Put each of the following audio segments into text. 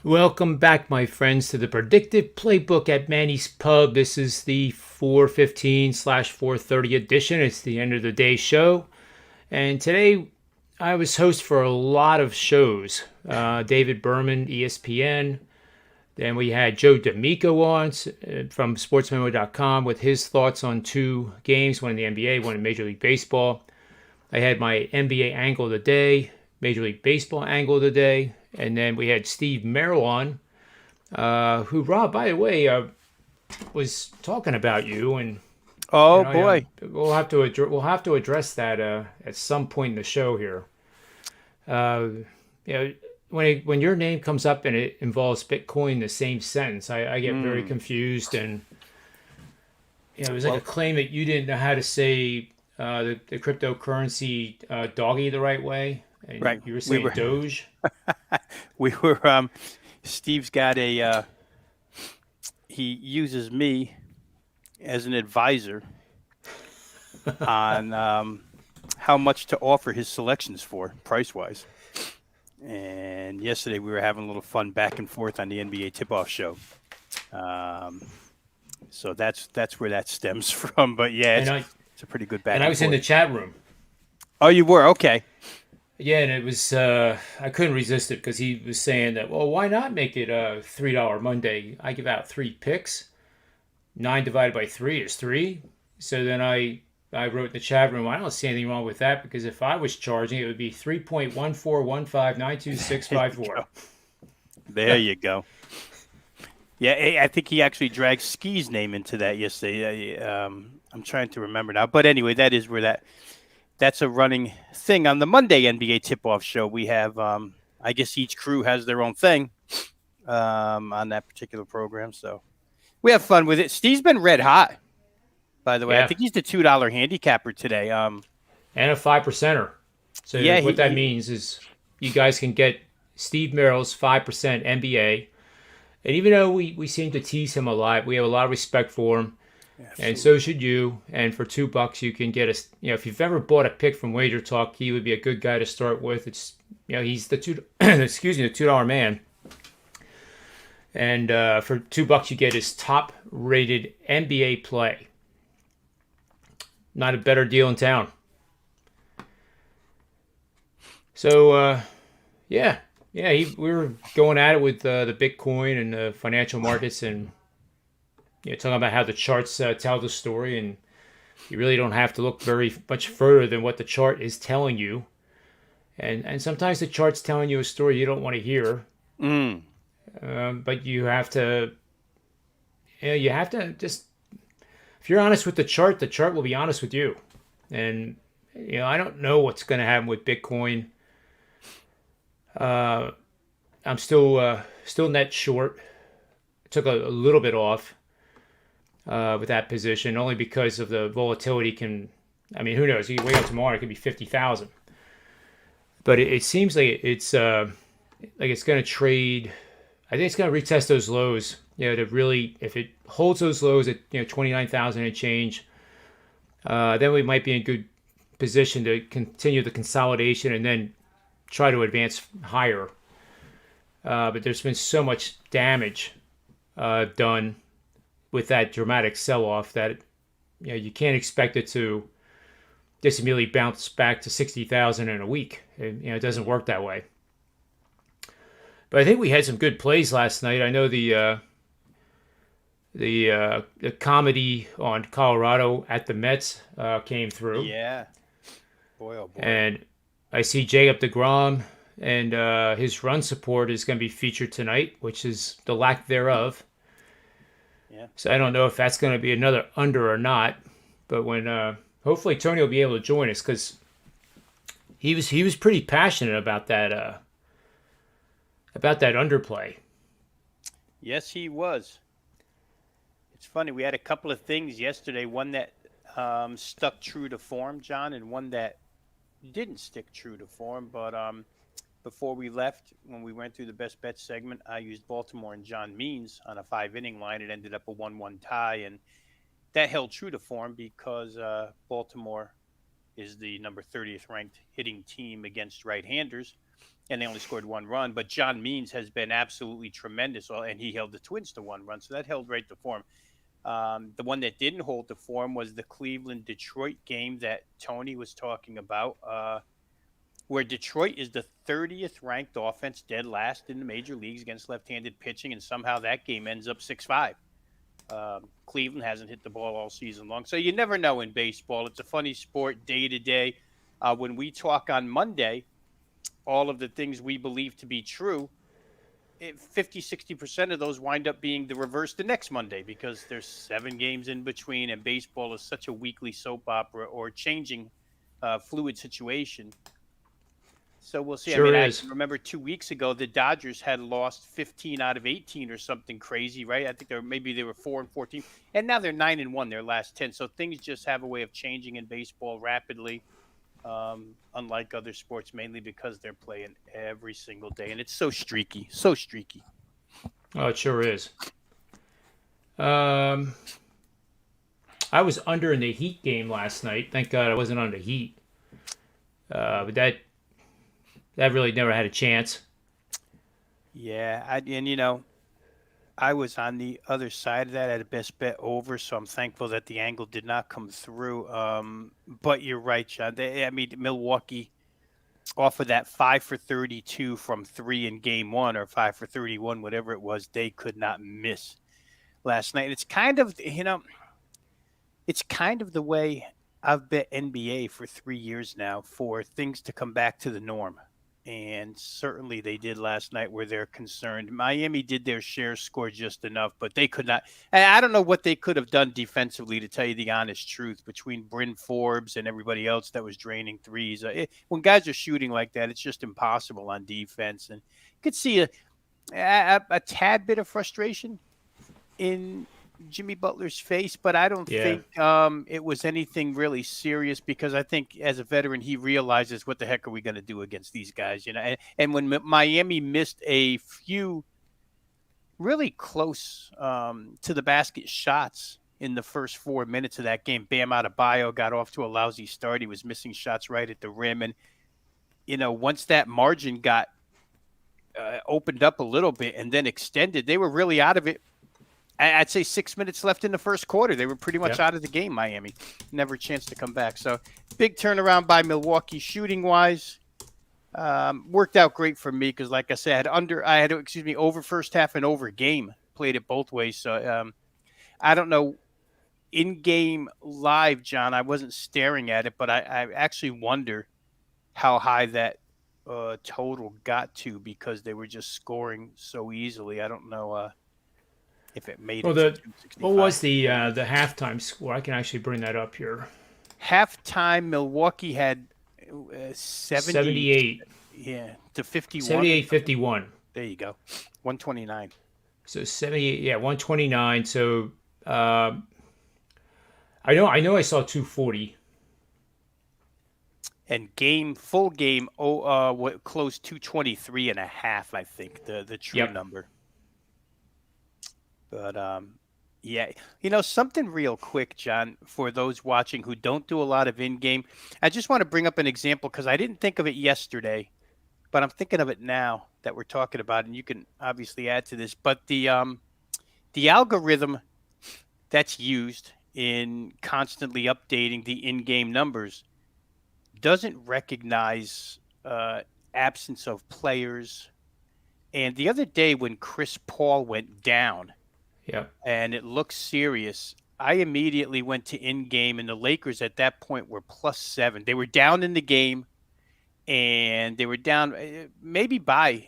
Welcome back, my friends, to the Predictive PlayBook at Manny's Pub. This is the 415/430 edition. It's the end of the day show. And today I was host for a lot of shows. David Berman, ESPN. Then we had Joe D'Amico on from sportsmemo.com with his thoughts on two games, one in the NBA, one in Major League Baseball. I had my NBA angle of the day, Major League Baseball angle of the day. And then we had Steve Merrill on, who, Rob, by the way, was talking about you, and Oh boy. we'll have to address that at some point in the show here. Uh, you know, when your name comes up and it involves Bitcoin in the same sentence, I get very Mm. confused, and it was like a Well, claim that you didn't know how to say the cryptocurrency doggy the right way, and right. you were We saying were Doge. we were Steve's got a he uses me as an advisor on how much to offer his selections for price wise. And yesterday we were having a little fun back and forth on the NBA tip off show. Um, so that's where that stems from. But yeah, and it's I it's a pretty good and back I and was in forth. the chat room. Oh, you were okay. Yeah, and it was I couldn't resist it because he was saying that, well, why not make it a $3 Monday? I give out three picks. Nine divided by three is three. So then I wrote in the chat room, I don't see anything wrong with that because if I was charging, it would be 3.141592654. There you go. There you go. Yeah, I think he actually dragged Ski's name into that yesterday. I'm trying to remember now, but anyway, that is where that's a running thing on the Monday NBA tip-off show. We have, I guess, each crew has their own thing on that particular program, so we have fun with it. Steve's been red hot, by the way. I Yeah, think he's the $2 handicapper today. and a 5%er. So Yeah, what that means is you guys can get Steve Merrill's 5% NBA. And even though we seem to tease him a lot, we have a lot of respect for him. And so absolutely. should you. And for $2, you can get if you've ever bought a pick from Wager Talk, he would be a good guy to start with. It's, he's the excuse me, the $2 man. And for $2, you get his top rated NBA play. Not a better deal in town. So, yeah. Yeah, we were going at it with the Bitcoin and the financial markets and talking about how the charts tell the story. And you really don't have to look very much further than what the chart is telling you. And sometimes the chart's telling you a story you don't want to hear, Mm. but you have to just, if you're honest with the chart will be honest with you. And I don't know what's going to happen with Bitcoin. Uh, I'm still net short. Took a little bit off with that position only because of the volatility. I mean, who knows? You can wake up tomorrow, it could be 50,000. But it seems like it's going to trade. I think it's going to retest those lows. To really, if it holds those lows at 29,000 and change, then we might be in good position to continue the consolidation and then try to advance higher. But there's been so much damage done with that dramatic sell-off that you can't expect it to just immediately bounce back to 60,000 in a week. It doesn't work that way. But I think we had some good plays last night. I know the comedy on Colorado at the Mets came through, Yeah. Boy, oh boy. and I see Jacob Degrom and his run support is going to be featured tonight, which is the lack thereof. Yeah. So I don't know if that's going to be another under or not. But when hopefully Tony will be able to join us because he was pretty passionate about that underplay. Yes, he was. It's funny. We had a couple of things yesterday. One that stuck true to form, John, and one that didn't stick true to form. But before we left, when we went through the best bet segment, I used Baltimore and John Means on a 5 inning line. It ended up a 1-1 tie, and that held true to form because Baltimore is the number 30th ranked hitting team against right handers. and they only scored 1 run. But John Means has been absolutely tremendous, and he held the Twins to 1 run, so that held right to form. The one that didn't hold the form was the Cleveland Detroit game that Tony was talking about, where Detroit is the 30th ranked offense, dead last in the major leagues against left-handed pitching, and somehow that game ends up 6-5. Cleveland hasn't hit the ball all season long, so you never know in baseball. It's a funny sport day to day. When we talk on Monday, all of the things we believe to be true, 50-60% of those wind up being the reverse the next Monday, because there's 7 games in between, and baseball is such a weekly soap opera or changing fluid situation. So we'll see. Sure I mean, is. I remember 2 weeks ago the Dodgers had lost 15 out of 18 or something crazy, right? I think they were 4-14, and now they're 9-1 their last 10. So things just have a way of changing in baseball rapidly, unlike other sports, mainly because they're playing every single day, and it's so streaky, so streaky. Oh, it sure is. I was under in the Heat game last night. Thank God I wasn't on the Heat. But that really never had a chance. Yeah, I was on the other side of that at a best bet over, so I'm thankful that the angle did not come through. But you're right, John. Milwaukee, off of that 5 for 32 from 3 in game 1, or 5 for 31, whatever it was, they could not miss last night. It's kind of, the way I've bet NBA for 3 years now, for things to come back to the norm. And certainly they did last night, where they're concerned. Miami did their share, score just enough, but they could not. And I don't know what they could have done defensively, to tell you the honest truth, between Bryn Forbes and everybody else that was draining threes. When guys are shooting like that, it's just impossible on defense. And you could see a tad bit of frustration in Jimmy Butler's face, but I don't think it was anything really serious, because I think as a veteran, he realizes, what the heck are we going to do against these guys? And when Miami missed a few really close to the basket shots in the first 4 minutes of that game, Bam Adebayo got off to a lousy start. He was missing shots right at the rim. And, once that margin got opened up a little bit and then extended, they were really out of it. I'd say 6 minutes left in the first quarter. They were pretty much out of the game, Miami. Never a chance to come back. So big turnaround by Milwaukee shooting-wise. Worked out great for me, because, like I said, I had over first half and over game. Played it both ways. So I don't know. In-game live, John, I wasn't staring at it, but I actually wonder how high that total got to, because they were just scoring so easily. I don't know if it made it to 265. What was the halftime score? I can actually bring that up here. Halftime, Milwaukee had 78. Yeah, to 51. 78-51. There you go. 129. So 78, 129. So I know I saw 240. And full game, what closed 223 and a half, I think, the true number. But something real quick, John, for those watching who don't do a lot of in-game, I just want to bring up an example, because I didn't think of it yesterday, but I'm thinking of it now that we're talking about, and you can obviously add to this. But the algorithm that's used in constantly updating the in-game numbers doesn't recognize absence of players. And the other day, when Chris Paul went down, and it looked serious, I immediately went to in-game, and the Lakers at that point were +7. They were down in the game, and they were down maybe by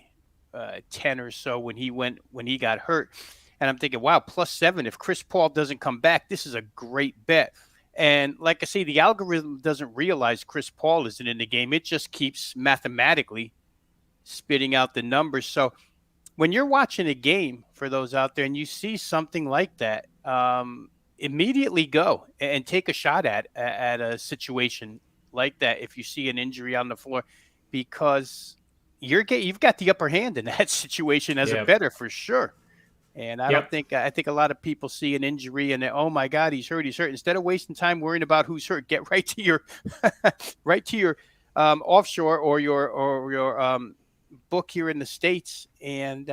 10 or so when he got hurt. And I'm thinking, wow, +7. If Chris Paul doesn't come back, this is a great bet. And like I say, the algorithm doesn't realize Chris Paul isn't in the game. It just keeps mathematically spitting out the numbers. So when you're watching a game, for those out there, and you see something like that, immediately go and take a shot at a situation like that if you see an injury on the floor, because you've got the upper hand in that situation as a bettor for sure. And I think a lot of people see an injury and oh my God, he's hurt. Instead of wasting time worrying about who's hurt, get right to your offshore or your book here in the States and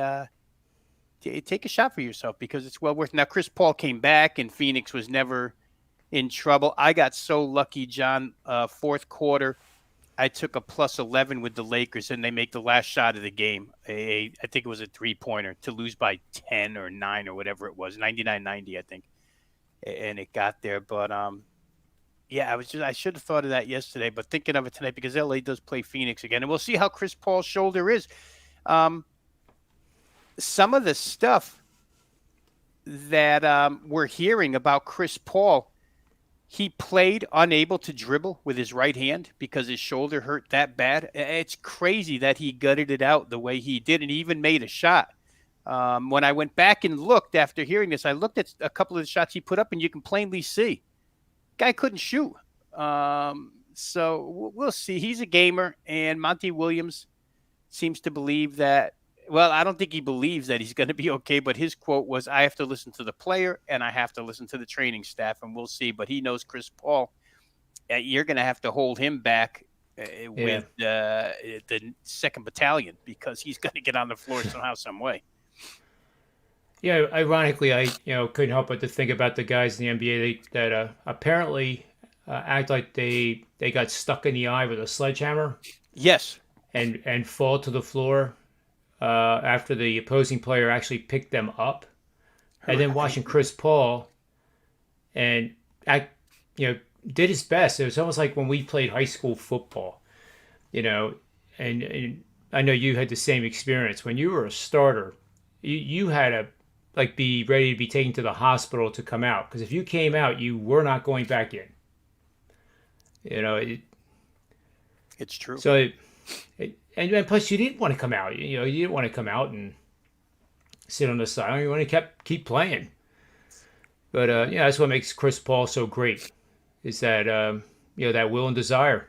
take a shot for yourself because it's well worth it. Now, Chris Paul came back and Phoenix was never in trouble. I got so lucky, John. Fourth quarter, I took a plus 11 with the Lakers, and they make the last shot of the game. I think it was a three-pointer to lose by 10 or 9 or whatever it was, 99-90, I think. And it got there. But, yeah, I should have thought of that yesterday, but thinking of it tonight because LA does play Phoenix again. And we'll see how Chris Paul's shoulder is. Some of the stuff that we're hearing about Chris Paul, he played unable to dribble with his right hand because his shoulder hurt that bad. It's crazy that he gutted it out the way he did and even made a shot. When I went back and looked after hearing this, I looked at a couple of the shots he put up, and you can plainly see guy couldn't shoot. So we'll see. He's a gamer, and Monty Williams seems to believe that. Well, I don't think he believes that he's going to be okay, but his quote was, I have to listen to the player and I have to listen to the training staff, and we'll see. But he knows Chris Paul, you're going to have to hold him back with the 2nd Battalion because he's going to get on the floor somehow, some way. Yeah, ironically, I couldn't help but to think about the guys in the NBA that apparently act like they got stuck in the eye with a sledgehammer. Yes. And fall to the floor. After the opposing player actually picked them up, and then watching Chris Paul and did his best. It was almost like when we played high school football, and I know you had the same experience. When you were a starter, you had to be ready to be taken to the hospital to come out, because if you came out, you were not going back in. It's true. So. And plus, you didn't want to come out. You didn't want to come out and sit on the side. You want to keep playing. But that's what makes Chris Paul so great, is that that will and desire.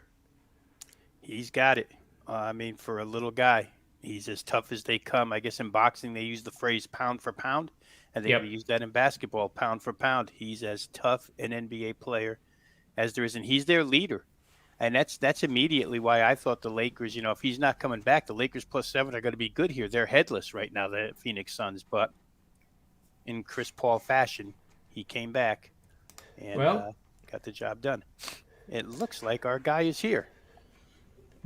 He's got it. For a little guy, he's as tough as they come. I guess in boxing they use the phrase pound for pound, and they use that in basketball, pound for pound. He's as tough an NBA player as there is, and he's their leader. And that's immediately why I thought the Lakers, if he's not coming back, the Lakers +7 are going to be good here. They're headless right now, the Phoenix Suns. But in Chris Paul fashion, he came back and got the job done. It looks like our guy is here.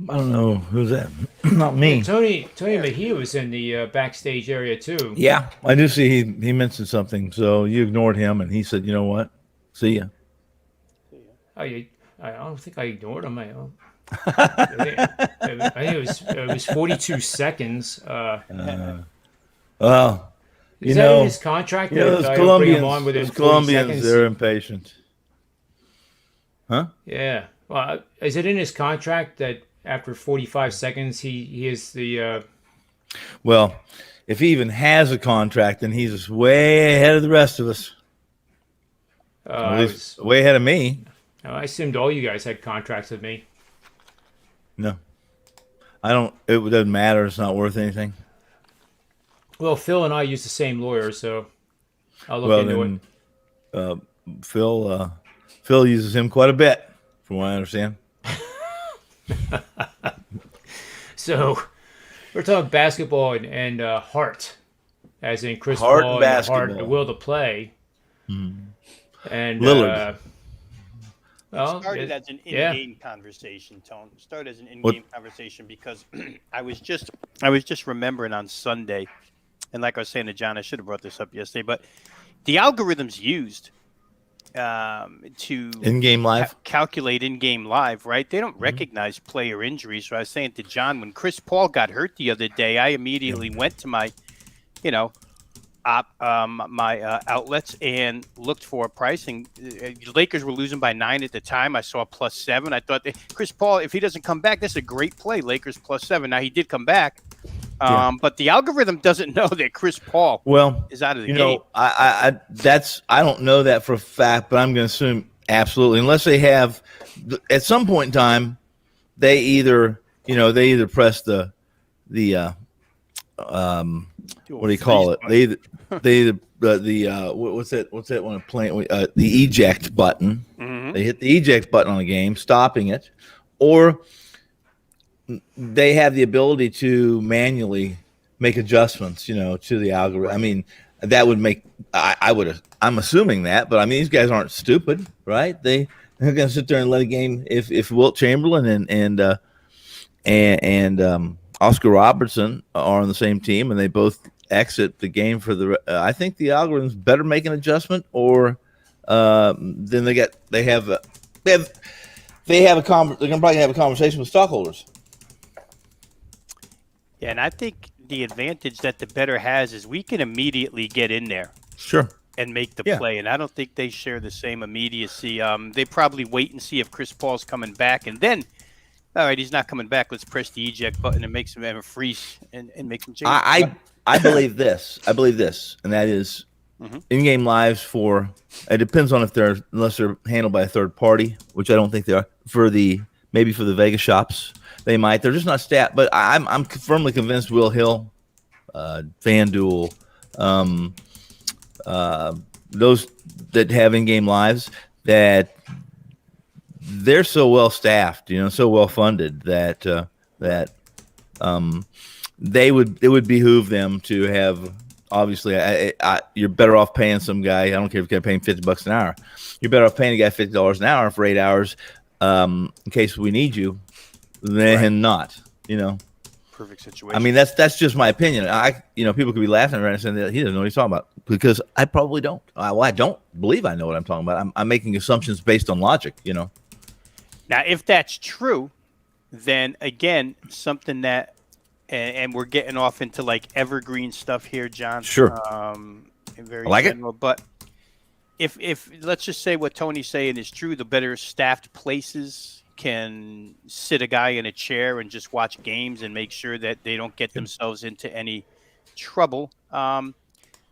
I don't know. Who's that? Not me. Tony Mejia was in the backstage area, too. Yeah, I do see he mentioned something. So you ignored him, and he said, you know what? See ya. I don't think I ignored him. I think it was 42 seconds. Well, is that in his contract? Those Colombians, they're impatient. Huh? Yeah. Well, is it in his contract that after 45 seconds he is the? Well, if he even has a contract, then he's way ahead of the rest of us. Way ahead of me. I assumed all you guys had contracts with me. No. I don't. It doesn't matter. It's not worth anything. Well, Phil and I use the same lawyer, so I'll look into it. Phil uses him quite a bit, from what I understand. So we're talking basketball and heart, as in Chris Paul and basketball. Heart, the will to play. Mm. And Lillard. Started as an in-game conversation, Tone. Started as an in-game conversation because I was just remembering on Sunday, and like I was saying to John, I should have brought this up yesterday, but the algorithms used to in-game live calculate in-game live, right? They don't recognize player injuries. So I was saying to John, when Chris Paul got hurt the other day, I immediately went to my, outlets and looked for pricing. Lakers were losing by 9 at the time. I saw +7. I thought Chris Paul, if he doesn't come back, that's a great play. Lakers +7. Now he did come back, but the algorithm doesn't know that Chris Paul is out of the game. I don't know that for a fact, but I'm going to assume absolutely, unless they have at some point in time, they either press the what do you call it? What's that one playing? The eject button. Mm-hmm. They hit the eject button on the game, stopping it, or they have the ability to manually make adjustments, to the algorithm. I mean, that would make I'm assuming that, but I mean, these guys aren't stupid, right? They're going to sit there and let a game if Wilt Chamberlain and Oscar Robertson are on the same team and they both exit the game for I think the algorithms better make an adjustment, or then they're going to probably have a conversation with stockholders. Yeah, and I think the advantage that the better has is we can immediately get in there. Sure. And make the play. And I don't think they share the same immediacy. They probably wait and see if Chris Paul's coming back. And then, all right, he's not coming back. Let's press the eject button and make some have a freeze and make some changes. I believe this. And that is in-game lives it depends on unless they're handled by a third party, which I don't think they are, maybe for the Vegas shops. They might. They're just not stat. But I'm firmly convinced Will Hill, FanDuel, those that have in-game lives, that they're so well staffed, so well funded that it would behoove them to have. Obviously, you're better off paying some guy. I don't care if you're paying $50 an hour. You're better off paying a guy $50 an hour for 8 hours in case we need you than not. Perfect situation. I mean, that's just my opinion. People could be laughing around and saying that he doesn't know what he's talking about, because I probably don't. I don't believe I know what I'm talking about. I'm making assumptions based on logic. Now, if that's true, then again, something that, and we're getting off into like evergreen stuff here, John. Sure. Very I like general, but if let's just say what Tony's saying is true, the better staffed places can sit a guy in a chair and just watch games and make sure that they don't get themselves into any trouble.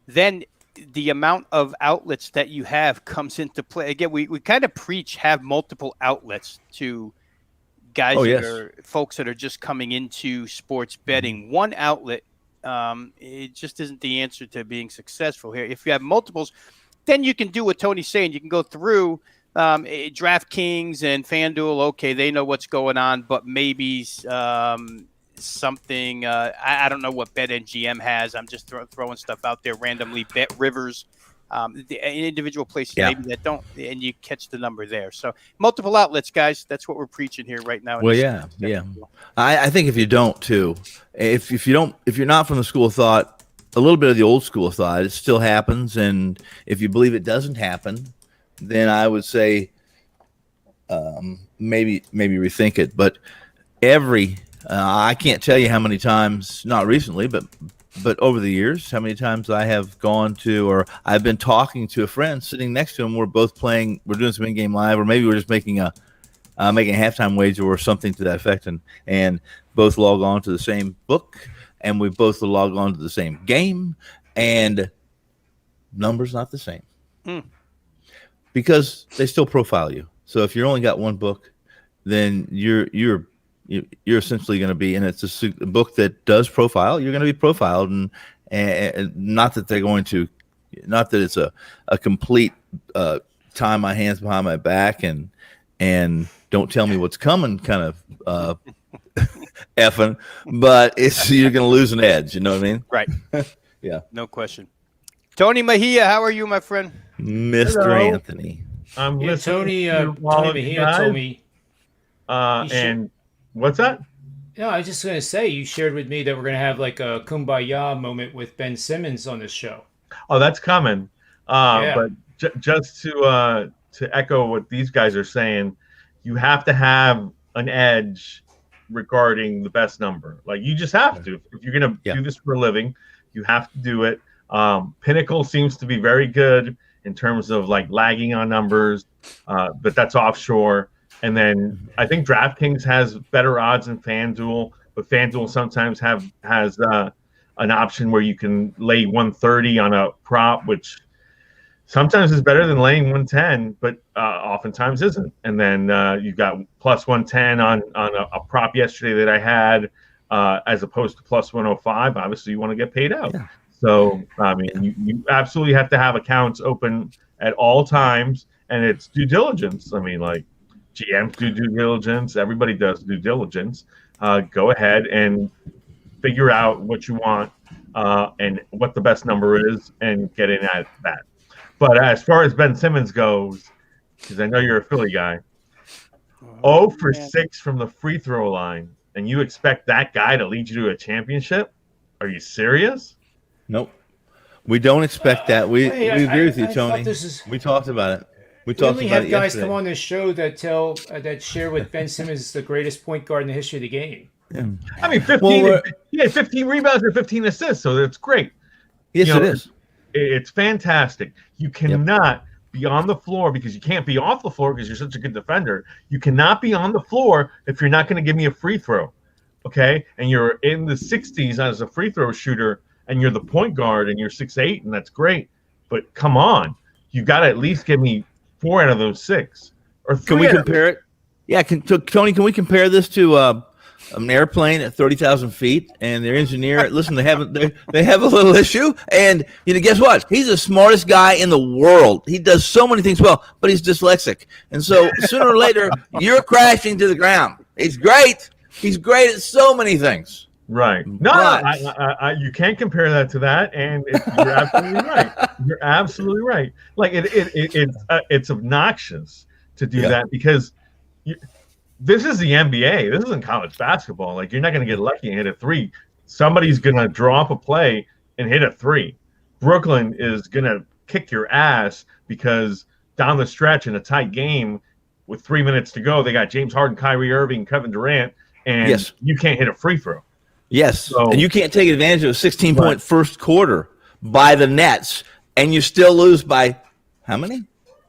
Then the amount of outlets that you have comes into play. Again, we kind of preach have multiple outlets to guys folks that are just coming into sports betting. One outlet, it just isn't the answer to being successful here. If you have multiples, then you can do what Tony's saying. You can go through DraftKings and FanDuel. Okay, they know what's going on, but maybe something. I don't know what BetMGM has. I'm just throwing stuff out there randomly. Bet Rivers, the individual places maybe that don't, and you catch the number there. So multiple outlets, guys. That's what we're preaching here right now. Well, yeah. I think if you don't too, if you're not from the school of thought, a little bit of the old school of thought, it still happens, and if you believe it doesn't happen, then I would say maybe rethink it. But I can't tell you how many times, not recently, but over the years, how many times I have gone to, or I've been talking to a friend sitting next to him. We're both playing, we're doing some in-game live, or maybe we're just making a halftime wager or something to that effect, and both log on to the same book, and we both log on to the same game, and numbers not the same. Because they still profile you. So if you only got one book, then you're essentially going to be, and it's a book that does profile. You're going to be profiled, and not that they're going to, not that it's a complete tie my hands behind my back and don't tell me what's coming kind of effing, but you're going to lose an edge. You know what I mean? Right. Yeah. No question. Tony Mejia, how are you, my friend? Mr. Hello. Anthony. I'm Tony listening to all of you Mejia guys. told me. And what's that? No, I was just going to say, you shared with me that we're going to have like a kumbaya moment with Ben Simmons on this show. Oh, that's coming. But just to echo what these guys are saying, you have to have an edge regarding the best number. Like, you just have to. If you're going to do this for a living, you have to do it. Pinnacle seems to be very good in terms of like lagging on numbers, but that's offshore. And then I think DraftKings has better odds than FanDuel, but FanDuel sometimes has an option where you can lay 130 on a prop, which sometimes is better than laying 110, but oftentimes isn't. And then you got plus 110 on a prop yesterday that I had, as opposed to plus 105. Obviously, you want to get paid out. Yeah. So, I mean, you absolutely have to have accounts open at all times, and it's due diligence. I mean, like, GMs do due diligence. Everybody does due diligence. go ahead and figure out what you want and what the best number is and get in at that. But as far as Ben Simmons goes, because I know you're a Philly guy, 0 for 6 from the free throw line, and you expect that guy to lead you to a championship? Are you serious? Nope. We don't expect that. We agree with you, I Tony. We talked about it. We only have guys come on this show that share with Ben Simmons the greatest point guard in the history of the game. Yeah. I mean, 15. He had 15 rebounds and 15 assists, so that's great. Yes, it is. It's fantastic. You cannot be on the floor because you can't be off the floor because you're such a good defender. You cannot be on the floor if you're not going to give me a free throw, okay? And you're in the 60s as a free throw shooter, and you're the point guard, and you're 6'8", and that's great. But come on, you got to at least give me 4 out of those 6 or 3. Can we compare it? Yeah, Tony, can we compare this to an airplane at 30,000 feet and their engineer? Listen, they have a little issue, and guess what? He's the smartest guy in the world. He does so many things well, but he's dyslexic, and so sooner or later you're crashing to the ground. He's great. He's great at so many things. Right. No, you can't compare that to that, and you're absolutely right. You're absolutely right. Like it's obnoxious to do that because this is the NBA. This isn't college basketball. Like, you're not going to get lucky and hit a 3. Somebody's going to draw up a play and hit a 3. Brooklyn is going to kick your ass because down the stretch in a tight game with 3 minutes to go, they got James Harden, Kyrie Irving, Kevin Durant, and you can't hit a free throw. Yes, so, and you can't take advantage of a 16-point first quarter by the Nets, and you still lose by how many?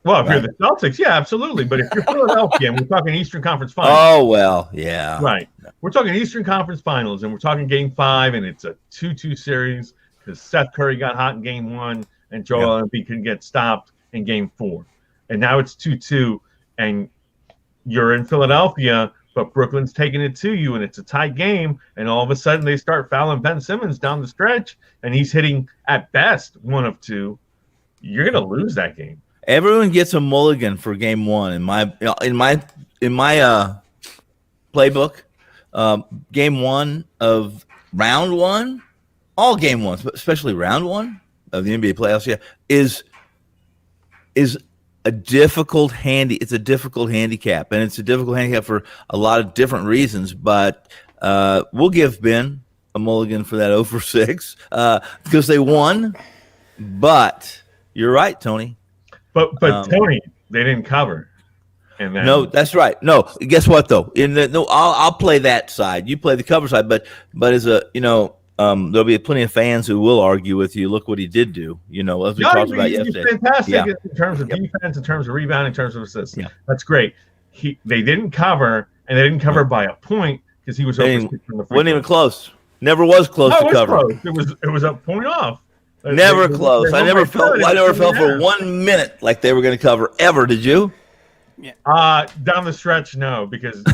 Well, if you're the Celtics, yeah, absolutely. But if you're Philadelphia, and we're talking Eastern Conference Finals. Oh, well, yeah. Right. We're talking Eastern Conference Finals, and we're talking Game 5, and it's a 2-2 series because Seth Curry got hot in Game 1, and Joel Embiid couldn't get stopped in Game 4. And now it's 2-2, and you're in Philadelphia, but Brooklyn's taking it to you, and it's a tight game, and all of a sudden they start fouling Ben Simmons down the stretch, and he's hitting, at best, 1 of 2. You're going to lose that game. Everyone gets a mulligan for Game 1 in my playbook. Game 1 of round 1, all Game 1s, but especially round 1 of the NBA playoffs, is a difficult it's a difficult handicap, and it's a difficult handicap for a lot of different reasons. But we'll give Ben a mulligan for that 0 for 6 because they won. But you're right, Tony. But Tony, they didn't cover. And then, no, that's right. No, guess what though? I'll play that side. You play the cover side. But as a there'll be plenty of fans who will argue with you. Look what he did do. As we talked about yesterday. He's fantastic in terms of defense, in terms of rebound, in terms of assists. Yeah. That's great. They didn't cover, and they didn't cover by a point because he was over 6 from the free wasn't even close. Never was close to cover. Close. It was a point off. Never close. I never felt for 1 minute like they were going to cover ever. Did you? Yeah. Down the stretch, no, because you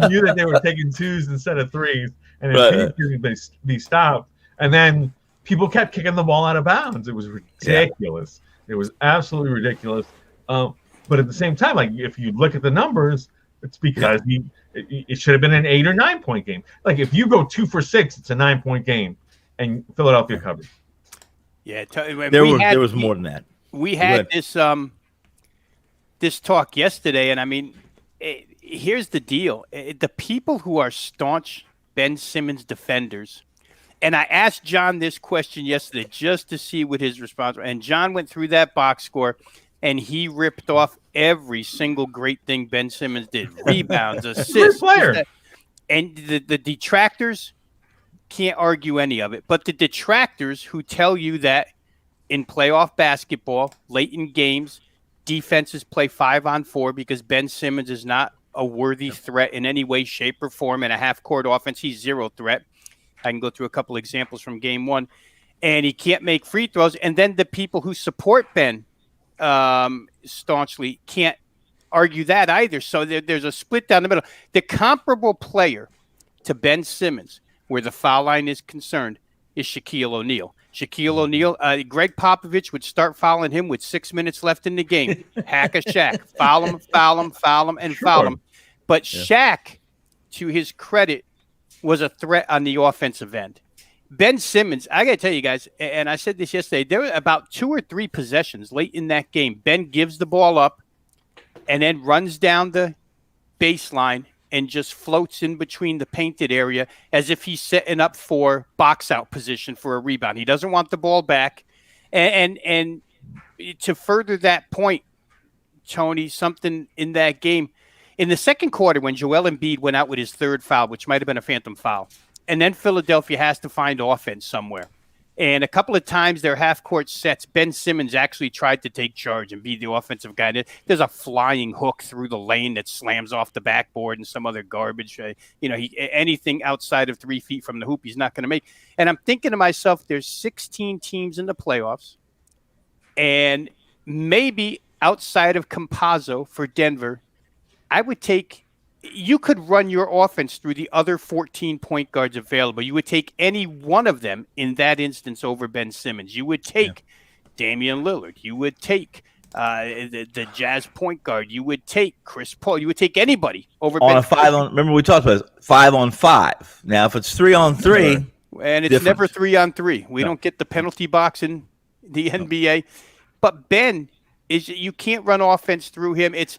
knew that they were taking 2s instead of 3s, and it be stopped. And then people kept kicking the ball out of bounds. It was ridiculous. Yeah. It was absolutely ridiculous. But at the same time, like, if you look at the numbers, it's because it should have been an 8 or 9 point game. Like, if you go 2 for 6, it's a 9-point game. And Philadelphia covered. Yeah, there was more than that. We had this talk yesterday, and I mean, here's the deal: the people who are staunch Ben Simmons defenders, and I asked John this question yesterday just to see what his response was, and John went through that box score, and he ripped off every single great thing Ben Simmons did: rebounds, assists, player. And the detractors can't argue any of it. But the detractors who tell you that in playoff basketball, late in games, defenses play 5-on-4 because Ben Simmons is not a worthy threat in any way, shape, or form. In a half-court offense, he's 0 threat. I can go through a couple examples from Game 1. And he can't make free throws. And then the people who support Ben staunchly can't argue that either. So there's a split down the middle. The comparable player to Ben Simmons, where the foul line is concerned, is Shaquille O'Neal. Shaquille O'Neal, Greg Popovich would start fouling him with 6 minutes left in the game. Hack a Shaq. Foul him, and foul him. But Shaq to his credit, was a threat on the offensive end. Ben Simmons, I got to tell you guys, and I said this yesterday, there were about 2 or 3 possessions late in that game. Ben gives the ball up and then runs down the baseline and just floats in between the painted area as if he's setting up for box out position for a rebound. He doesn't want the ball back. And to further that point, Tony, something in that game, in the second quarter when Joel Embiid went out with his 3rd foul, which might have been a phantom foul, and then Philadelphia has to find offense somewhere. And a couple of times their half-court sets, Ben Simmons actually tried to take charge and be the offensive guy. There's a flying hook through the lane that slams off the backboard and some other garbage. Anything outside of 3 feet from the hoop, he's not going to make. And I'm thinking to myself, there's 16 teams in the playoffs, and maybe outside of Campazzo for Denver, you could run your offense through the other 14 point guards available. You would take any one of them in that instance over Ben Simmons. You would take Damian Lillard. You would take the Jazz point guard. You would take Chris Paul. You would take anybody over on Ben a 5 on. Remember we talked about this, 5 on 5. Now if it's 3 on 3, and it's never 3 on 3. We don't get the penalty box in the NBA. But Ben you can't run offense through him. It's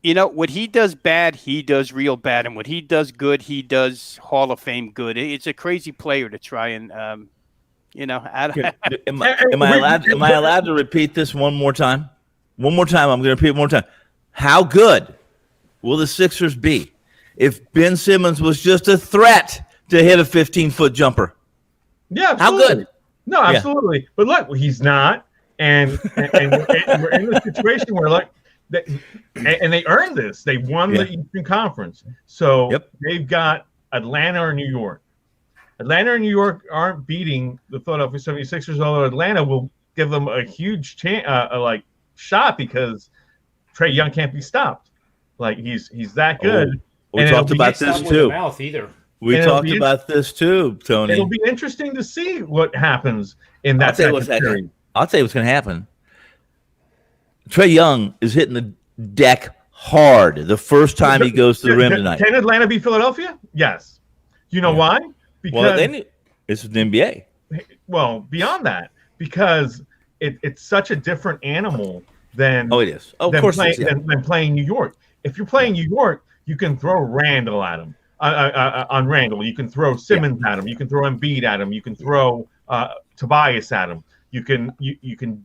what he does bad, he does real bad. And what he does good, he does Hall of Fame good. It's a crazy player to try and, am I allowed to repeat this one more time? One more time. I'm going to repeat it one more time. How good will the Sixers be if Ben Simmons was just a threat to hit a 15-foot jumper? Yeah, absolutely. How good? No, absolutely. Yeah. But look, he's not. And we're in a situation where, and they earned this. They won the Eastern Conference. So they've got Atlanta or New York. Atlanta and New York aren't beating the Philadelphia 76ers, although Atlanta will give them a huge shot because Trae Young can't be stopped. He's that good. We talked about this too. We talked about this too, Tony. It'll be interesting to see what happens in that series. I'll tell you what's going to happen. Trae Young is hitting the deck hard the first time he goes to the rim tonight. Can Atlanta beat Philadelphia? Yes. You know why? Because it's the NBA. Well, beyond that, because it's such a different animal than it is. Of course, than playing New York. If you're playing New York, you can throw Randall at him. On Randall, you can throw Simmons at him. You can throw Embiid at him. You can throw Tobias at him. You can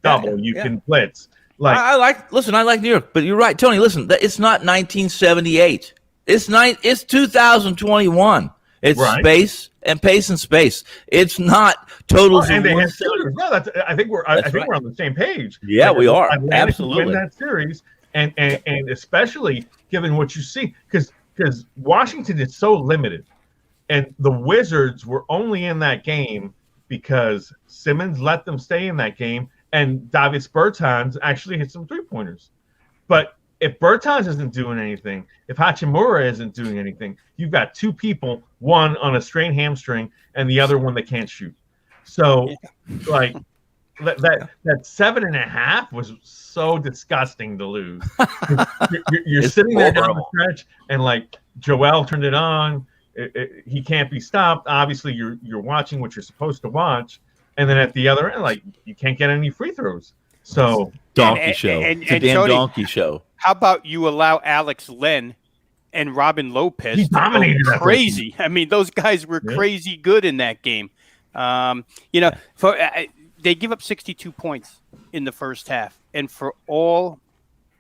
double. You can blitz. I like New York, but you're right, Tony. Listen, it's not 1978. It's 2021. It's space and pace and space. It's not totals. And they have series. No, I think we're on the same page. Yeah, we are. Atlanta Absolutely. Win that series, and especially given what you see, because Washington is so limited, and the Wizards were only in that game because Simmons let them stay in that game, and Davis Bertans actually hit some 3-pointers. But if Bertans isn't doing anything, if Hachimura isn't doing anything, you've got 2 people, one on a strained hamstring and the other one that can't shoot. So, that 7.5 was so disgusting to lose. You're sitting there down the stretch, and Joel turned it on. He can't be stopped. Obviously, you're watching what you're supposed to watch, and then at the other end, you can't get any free throws. So donkey show. It's a damn donkey show. How about you allow Alex Len and Robin Lopez to go crazy? I mean, those guys were crazy good in that game. They give up 62 points in the first half, and for all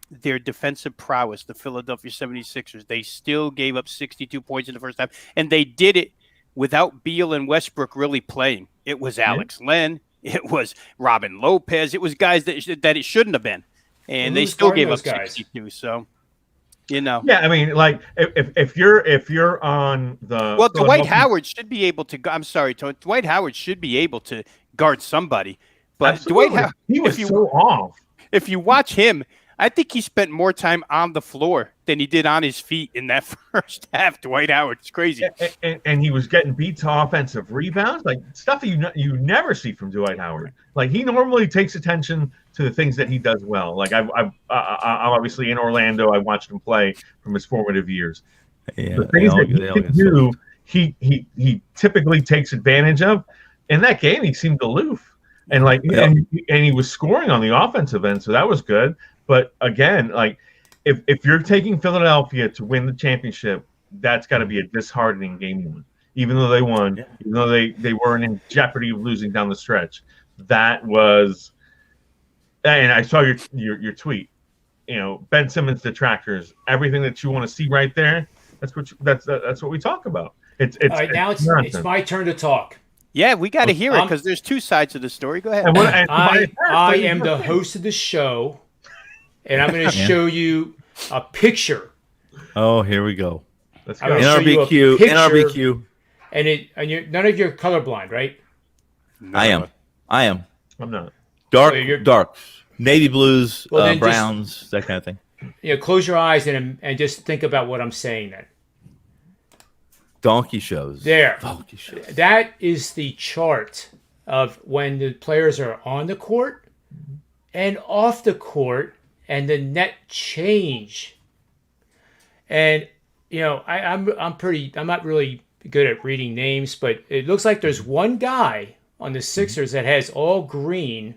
their defensive prowess, the Philadelphia 76ers, they still gave up 62 points in the first half, and they did it without Beal and Westbrook really playing. It was Alex Len, it was Robin Lopez, it was guys that it shouldn't have been, and they still gave up 62. So, Yeah, I mean, if you're on the Dwight Howard should be able to. I'm sorry, Tony. Dwight Howard should be able to guard somebody, but absolutely. Dwight Howard, he was so off. If you watch him, I think he spent more time on the floor than he did on his feet in that first half. Dwight Howard, it's crazy. And he was getting beat to offensive rebounds, stuff that you never see from Dwight Howard. He normally takes attention to the things that he does well. I'm obviously in Orlando. I watched him play from his formative years. Yeah, the things that he can do, he typically takes advantage of. In that game, he seemed aloof, and and he was scoring on the offensive end, so that was good. But again, like if you're taking Philadelphia to win the championship, that's got to be a disheartening game to win. Even though they won, even though they weren't in jeopardy of losing down the stretch, that was. And I saw your tweet. Ben Simmons detractors, everything that you want to see right there. That's what we talk about. It's all right. Now it's my turn to talk. Yeah, we got to hear it because there's two sides of the story. Go ahead. I am the host of the show, and I'm going to show you a picture. Oh, here we go. Let's go. NRBQ. And none of you are colorblind, right? No. I am. I'm not. Dark. Navy blues, browns, that kind of thing. Close your eyes and just think about what I'm saying then. Donkey shows. Donkey shows. That is the chart of when the players are on the court and off the court and the net change. And I'm not really good at reading names, but it looks like there's one guy on the Sixers that has all green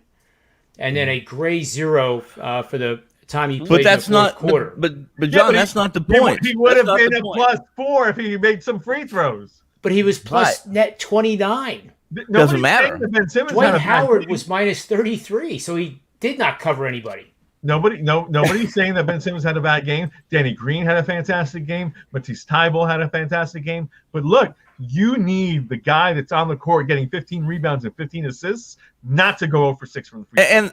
and then a gray 0 for the time he played in the fourth quarter. But John, that's not the point. He would have been a +4 if he made some free throws. But he was plus net 29. Doesn't matter. Dwight Howard was minus 33, so he did not cover anybody. Nobody's saying that Ben Simmons had a bad game. Danny Green had a fantastic game. Matisse Thybulle had a fantastic game. But look, you need the guy that's on the court getting 15 rebounds and 15 assists not to go 0 for 6 from the free throw.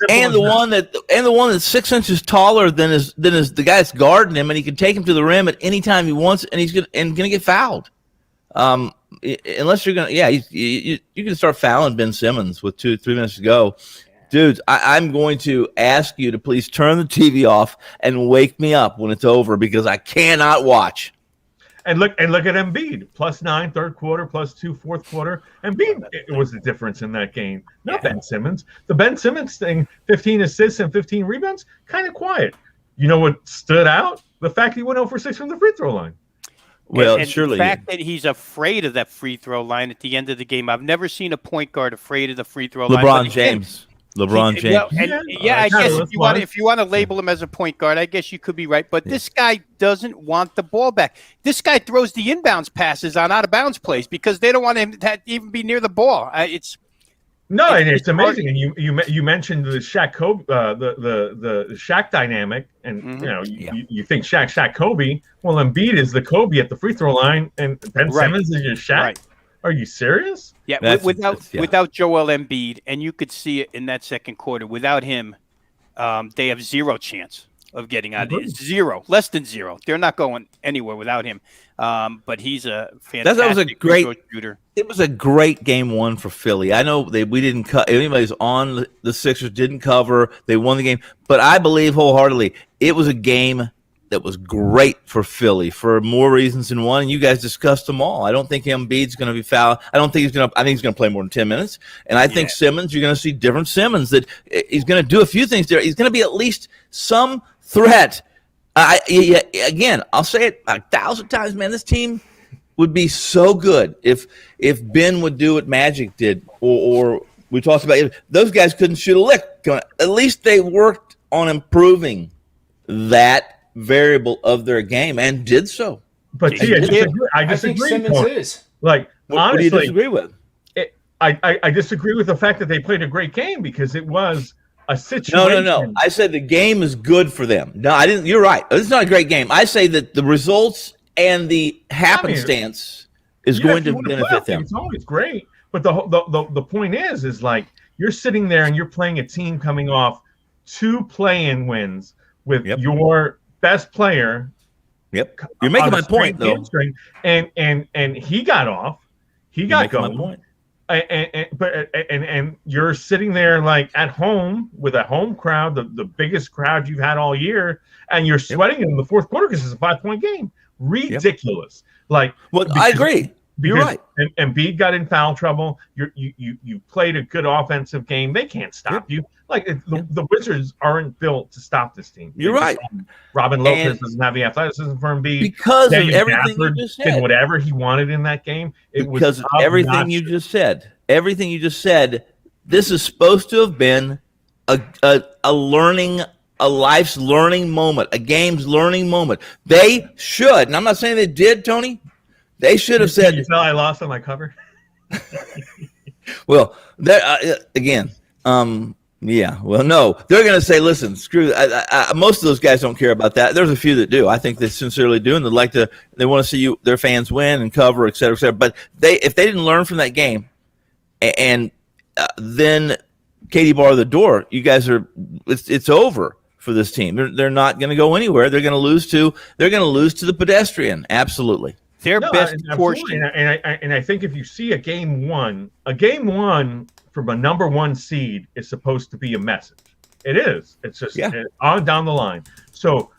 And the one that's 6 inches taller than the guy that's guarding him, and he can take him to the rim at any time he wants, and he's gonna get fouled. Unless you're gonna, you can start fouling Ben Simmons with 2-3 minutes to go. Dudes, I'm going to ask you to please turn the TV off and wake me up when it's over because I cannot watch. And look at Embiid, +9 third quarter, +2 fourth quarter. Embiid was the difference in that game, not Ben Simmons. The Ben Simmons thing, 15 assists and 15 rebounds, kind of quiet. You know what stood out? The fact he went 0 for 6 from the free throw line. Well, and surely the fact that he's afraid of that free throw line at the end of the game. I've never seen a point guard afraid of the free throw line. LeBron James. I guess if you want to label him as a point guard, I guess you could be right. But this guy doesn't want the ball back. This guy throws the inbounds passes on out of bounds plays because they don't want him to even be near the ball. It's amazing. And you mentioned the Shaq Kobe, the Shaq dynamic, and you think Shaq Kobe. Well, Embiid is the Kobe at the free throw line, and Ben Simmons is your Shaq. Right. Are you serious? Yeah, without Joel Embiid, and you could see it in that second quarter. Without him, they have zero chance of getting out of it. Zero, less than zero. They're not going anywhere without him. But he's a fantastic that was a great shooter. It was a great game one for Philly. I know we didn't anybody's on the Sixers didn't cover. They won the game, but I believe wholeheartedly it was a game that was great for Philly for more reasons than one, and you guys discussed them all. I don't think Embiid's going to be fouled. I think he's going to play more than 10 minutes. And I think Simmons, you're going to see different Simmons, that he's going to do a few things there. He's going to be at least some threat. Again, I'll say it 1,000 times, man, this team would be so good if Ben would do what Magic did, or we talked about those guys couldn't shoot a lick. At least they worked on improving that variable of their game and did so. But I disagree. I think Simmons is. Like, honestly, what do you disagree with? I disagree with the fact that they played a great game because it was a situation. No. I said the game is good for them. No, I didn't. You're right. It's not a great game. I say that the results and the happenstance is going to benefit them. It's always great. But the point is like you're sitting there and you're playing a team coming off 2 play-in wins with your best player. Yep, you're making my point though. And he got off. He got going. My point. And you're sitting there like at home with a home crowd, the biggest crowd you've had all year, and you're sweating in the fourth quarter because it's a 5-point game. Ridiculous. Like, well, I agree. You're right. And Embiid got in foul trouble. You played a good offensive game. They can't stop you. Like the Wizards aren't built to stop this team. You're right. Robin Lopez doesn't have the athleticism for Embiid because Daniel of everything Gafford you just did said. whatever he wanted in that game. Because of everything you just said. Everything you just said. This is supposed to have been a life's learning moment, a game's learning moment. They should, and I'm not saying they did, Tony. They should have said. You tell I lost on my cover. Well, again, yeah. Well, no, they're going to say, "Listen, screw." Most of those guys don't care about that. There's a few that do. I think they sincerely do, and they want to see their fans win and cover, et cetera, et cetera. But if they didn't learn from that game, and then Katie barred the door, you guys it's over for this team. They're not going to go anywhere. They're going to lose to the pedestrian. Absolutely. Their best portion. And I think if you see a game one from a number one seed is supposed to be a message. It is. It's just on down the line. So,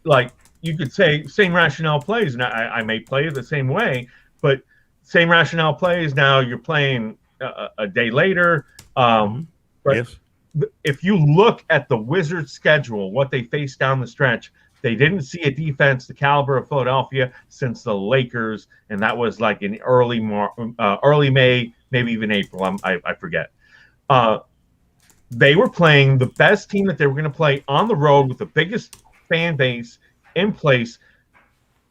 like, you could say same rationale plays, and I may play it the same way, but same rationale plays. Now you're playing a day later. But if you look at the Wizards' schedule, what they face down the stretch, they didn't see a defense the caliber of Philadelphia since the Lakers, and that was like in early May, maybe even April. I forget. They were playing the best team that they were going to play on the road with the biggest fan base in place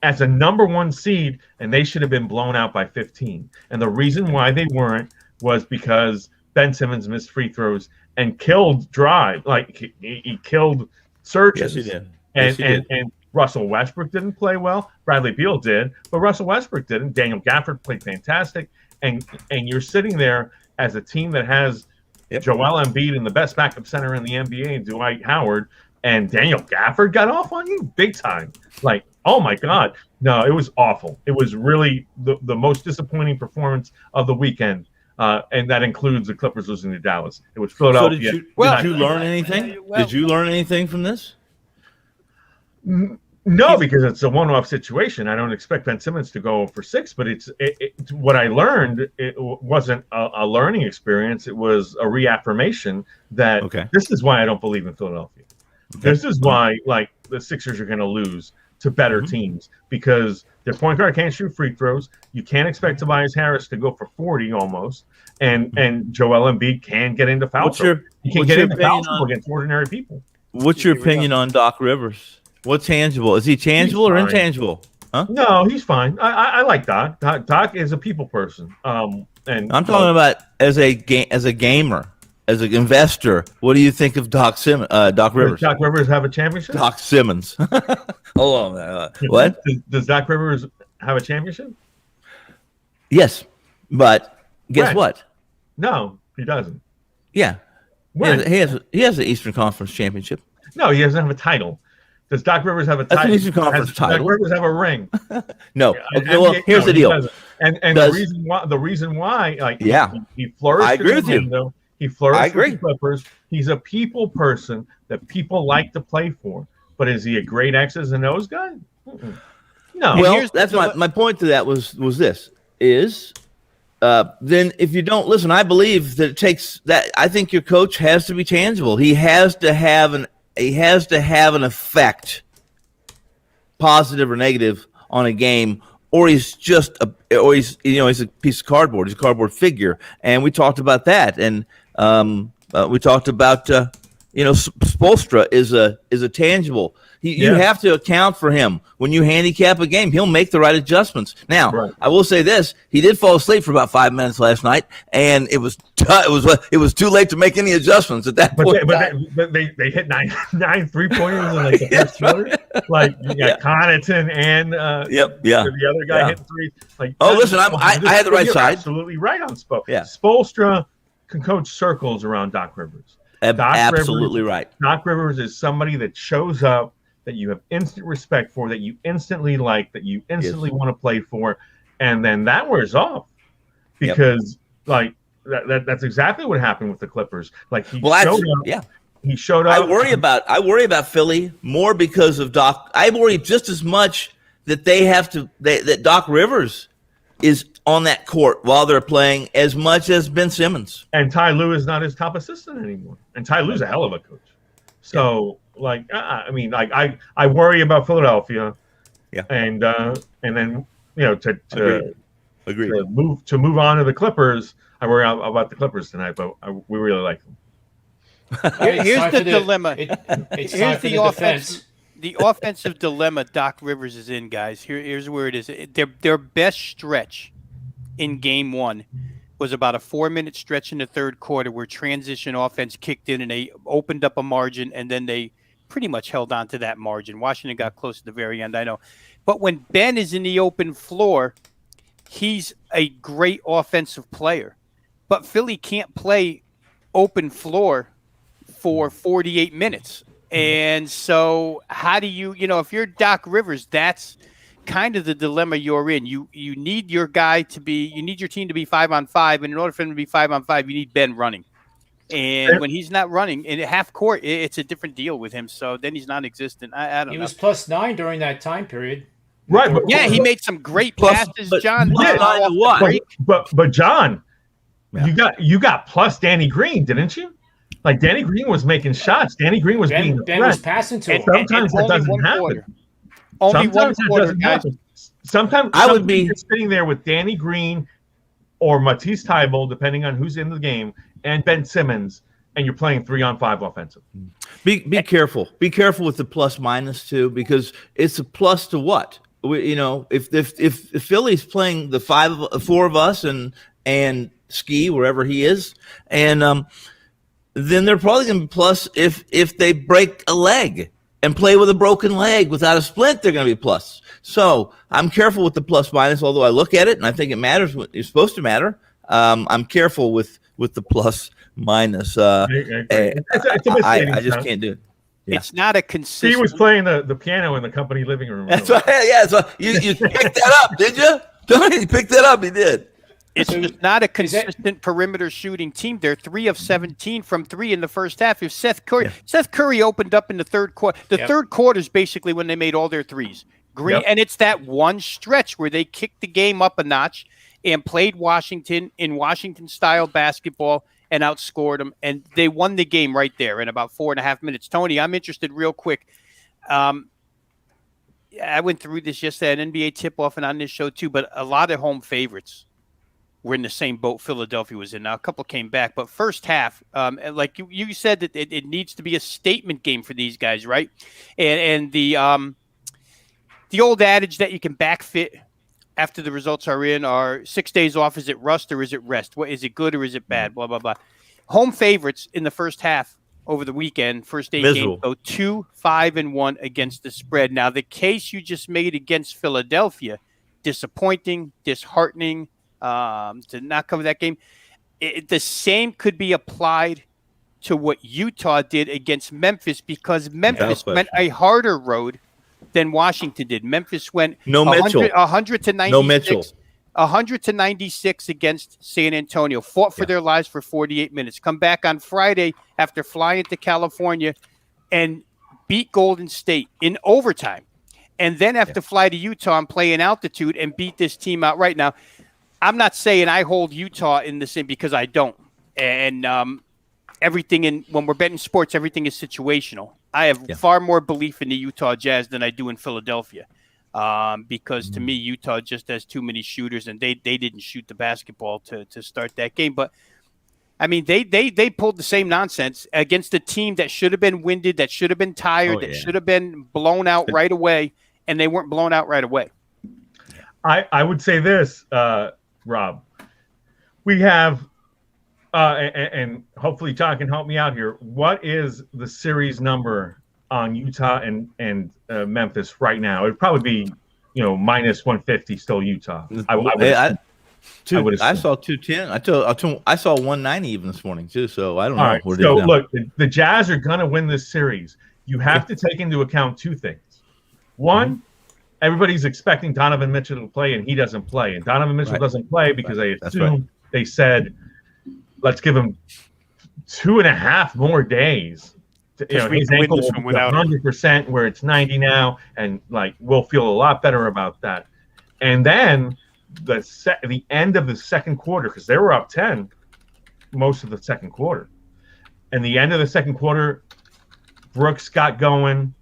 as a number one seed, and they should have been blown out by 15. And the reason why they weren't was because Ben Simmons missed free throws and killed drive. Like he killed searches. Yes, he did. And Russell Westbrook didn't play well. Bradley Beal did, but Russell Westbrook didn't. Daniel Gafford played fantastic. And you're sitting there as a team that has Joel Embiid and the best backup center in the NBA, Dwight Howard, and Daniel Gafford got off on you big time. Like, oh my God. No, it was awful. It was really the most disappointing performance of the weekend. And that includes the Clippers losing to Dallas. It was Philadelphia. So did you learn anything? Did you learn anything from this? No, because it's a one-off situation. I don't expect Ben Simmons to go for 6, but it's what I learned. It wasn't a learning experience. It was a reaffirmation that this is why I don't believe in Philadelphia. Okay. This is why, like, the Sixers are going to lose to better teams because their point guard can't shoot free throws. You can't expect Tobias Harris to go for 40 almost, and Joel Embiid can get into foul trouble. He can get into foul trouble against ordinary people. What's your opinion on Doc Rivers? What's tangible? Is he tangible or intangible? Huh? No, he's fine. I like Doc. Doc is a people person. And I'm talking about as a gamer, as an investor. What do you think of Doc Rivers? Does Doc Rivers have a championship? Doc Simmons. Hold on. What? Does Doc Rivers have a championship? Yes, but guess what? No, he doesn't. Yeah. He has the Eastern Conference championship. No, he doesn't have a title. Does Doc Rivers have a title? That's an Eastern Conference title. Does Doc Rivers have a ring? No. Okay, well, here's the deal. And the reason why, like, he flourished. I agree with you. He flourished with the Clippers. He's a people person that people like to play for. But is he a great X's and O's guy? No. Well, that's my point to that was this is then if you don't listen, I believe that it takes that. I think your coach has to be tangible. He has to have an effect, positive or negative, on a game, or he's he's a piece of cardboard. He's a cardboard figure, and we talked about that, and we talked about Spoelstra is a tangible. You have to account for him when you handicap a game. He'll make the right adjustments. Now, I will say this: he did fall asleep for about 5 minutes last night, and it was too late to make any adjustents at that point. But they hit nine 3-pointers in like the first quarter. Like you got Connaughton and the other guy hitting threes. Like, listen, I had the right side. Absolutely right on Spoelstra. Yeah. Spoelstra can coach circles around Doc Rivers. Absolutely right. Doc Rivers is somebody that shows up, that you have instant respect for, that you instantly like, that you instantly want to play for, and then that wears off because like that's exactly what happened with the Clippers. Like he showed up. I worry about Philly more because of Doc. I worry just as much that that Doc Rivers is on that court while they're playing as much as Ben Simmons. And Ty Lue is not his top assistant anymore. And Ty Lue's a hell of a coach. So, I worry about Philadelphia. Yeah. And then, to move on to the Clippers, I worry about the Clippers tonight, but we really like them. Here's the dilemma. It's Here's time for the defense. The offensive dilemma Doc Rivers is in, guys. Here's where it is. Their best stretch in Game 1 was about a 4-minute stretch in the third quarter where transition offense kicked in and they opened up a margin, and then they pretty much held on to that margin. Washington got close to the very end, I know. But when Ben is in the open floor, he's a great offensive player. But Philly can't play open floor for 48 minutes. And so how do you if you're Doc Rivers, that's kind of the dilemma you're in. You need your team to be 5-on-5, and in order for him to be 5-on-5, you need Ben running. And when he's not running in half court, it's a different deal with him. So then he's non-existent. I don't know. He was +9 during that time period. Right. He made some great passes, John. But John, you got plus Danny Green, didn't you? Like, Danny Green was making shots. Danny Green was being Ben was passing to him. Sometimes that doesn't happen. Sometimes that doesn't happen. Sometimes I would be sitting there with Danny Green or Matisse Thybulle, depending on who's in the game, and Ben Simmons, and you're playing 3-on-5 offensive. Be careful. Be careful with the plus-minus too, because it's a plus to what? If Philly's playing the 4 of us and Ski wherever he is, and then they're probably going to be plus if they break a leg and play with a broken leg without a splint, they're going to be plus. So I'm careful with the plus minus, although I look at it and I think it matters. It's supposed to matter. I'm careful with the plus minus. I just can't do it. Yeah. It's not a consistent. He was playing the piano in the company living room. That's right. Yeah. So you picked that up, did you? Tony, you picked that up. He did. It's just not a consistent perimeter shooting team. They're 3 of 17 from 3 in the first half. If Seth Curry opened up in the third quarter, third quarter is basically when they made all their threes. And it's that one stretch where they kicked the game up a notch and played Washington in Washington-style basketball and outscored them, and they won the game right there in about 4.5 minutes. Tony, I'm interested real quick. I went through this yesterday, an NBA tip-off and on this show too, but a lot of home favorites were in the same boat Philadelphia was in. Now, a couple came back, but first half, like you said, that it needs to be a statement game for these guys, right? And the old adage that you can backfit after the results are in are 6 days off. Is it rust or is it rest? What is it, good or is it bad? Blah, blah, blah. Home favorites in the first half over the weekend, first 8 games, go 2-5-1 against the spread. Now, the case you just made against Philadelphia, disappointing, disheartening, to not cover that game. The same could be applied to what Utah did against Memphis, because Memphis went a harder road than Washington did. Memphis went 100 to 96. No Mitchell. 100 to 96 against San Antonio. Fought for their lives for 48 minutes. Come back on Friday after flying to California and beat Golden State in overtime. And then have to fly to Utah and play in altitude and beat this team outright. Now, I'm not saying I hold Utah in the same, because I don't. And when we're betting sports, everything is situational. I have far more belief in the Utah Jazz than I do in Philadelphia, because to me, Utah just has too many shooters, and they didn't shoot the basketball to start that game. But I mean, they pulled the same nonsense against a team that should have been winded, that should have been tired, that should have been blown out right away, and they weren't blown out right away. I would say this, Rob. We have, and hopefully John can help me out here. What is the series number on Utah and Memphis right now? It'd probably be, minus 150 still Utah. I saw 210. I saw 190 even this morning too. So I don't know. All right. So look, the Jazz are gonna win this series. You have to take into account 2 things. One, everybody's expecting Donovan Mitchell to play, and he doesn't play. And Donovan Mitchell doesn't play because they said, let's give him 2.5 more days. His ankle will be 100% where it's 90 now, and we'll feel a lot better about that. And then the end of the second quarter, because they were up 10 most of the second quarter. And the end of the second quarter, Brooks got going.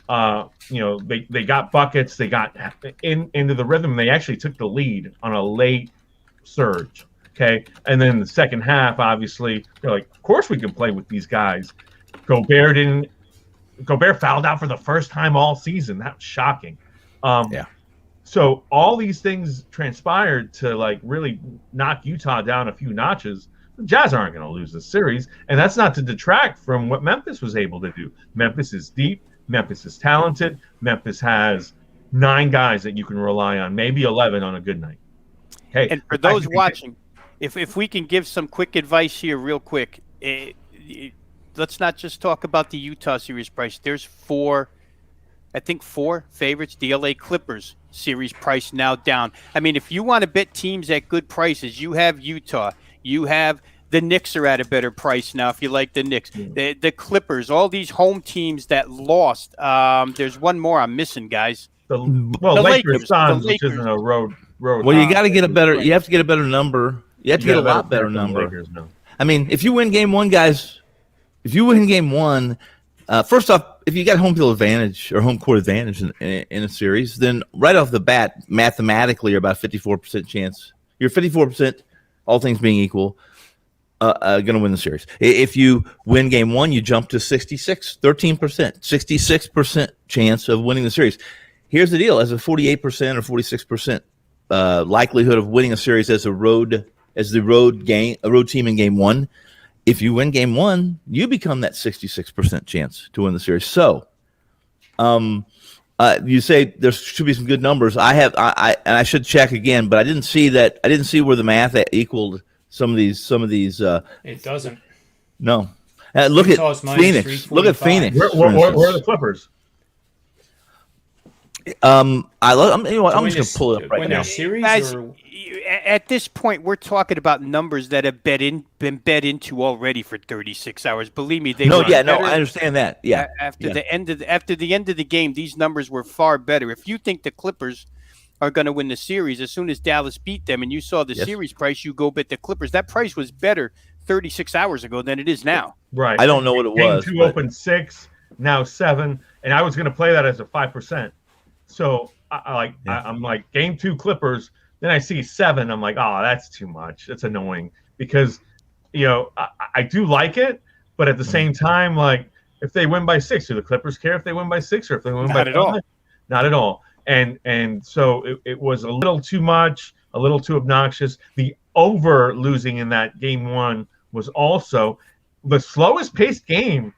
They got buckets. They got into the rhythm. They actually took the lead on a late surge. Okay. And then the second half, obviously, they're like, of course we can play with these guys. Gobert fouled out for the first time all season. That was shocking. So all these things transpired to like really knock Utah down a few notches. The Jazz aren't going to lose this series, and that's not to detract from what Memphis was able to do. Memphis is deep. Memphis is talented. Memphis has 9 guys that you can rely on, maybe 11 on a good night. Hey, and for those watching, if we can give some quick advice here real quick, let's not just talk about the Utah series price. There's 4 favorites. The LA Clippers series price now down. I mean, if you want to bet teams at good prices, you have Utah. You have the Knicks are at a better price now if you like the Knicks. The Clippers, all these home teams that lost. There's one more I'm missing, guys. The Lakers, Suns, which isn't a road. Well, you got to get a better. You have to get a better number. You have to get a lot better number. Lakers, no. I mean, if you win game 1, guys, first off, if you got home field advantage or home court advantage in a series, then right off the bat, mathematically, you're about 54% chance. You're 54%, all things being equal, going to win the series. If you win game 1, you jump to 13%, 66% chance of winning the series. Here's the deal: as a 48% or 46% likelihood of winning a series as the road team in game 1. If you win game 1, you become that 66% chance to win the series. So, you say there should be some good numbers. I should check again, but I didn't see that. I didn't see where the math equaled some of these. It doesn't. No. Look at Phoenix. Look at Phoenix. Where are the Clippers? I'm just going to pull it up right now. Series Guys, or... At this point, we're talking about numbers that have been bet into already for 36 hours. Believe me, I understand that. Yeah. After the end of the game, these numbers were far better. If you think the Clippers are going to win the series, as soon as Dallas beat them, and you saw the series price, you go bet the Clippers. That price was better 36 hours ago than it is now. Right. I don't know what it was. Game 2 opened 6, now 7, and I was going to play that as a 5%. So I'm like game 2 Clippers. Then I see 7. I'm like, oh, that's too much. That's annoying because, I do like it, but at the same time, like if they win by 6, do the Clippers care if they win by 6 or if they win by 5? Not at all. And so it was a little too much, a little too obnoxious. The over losing in that game 1 was also the slowest paced game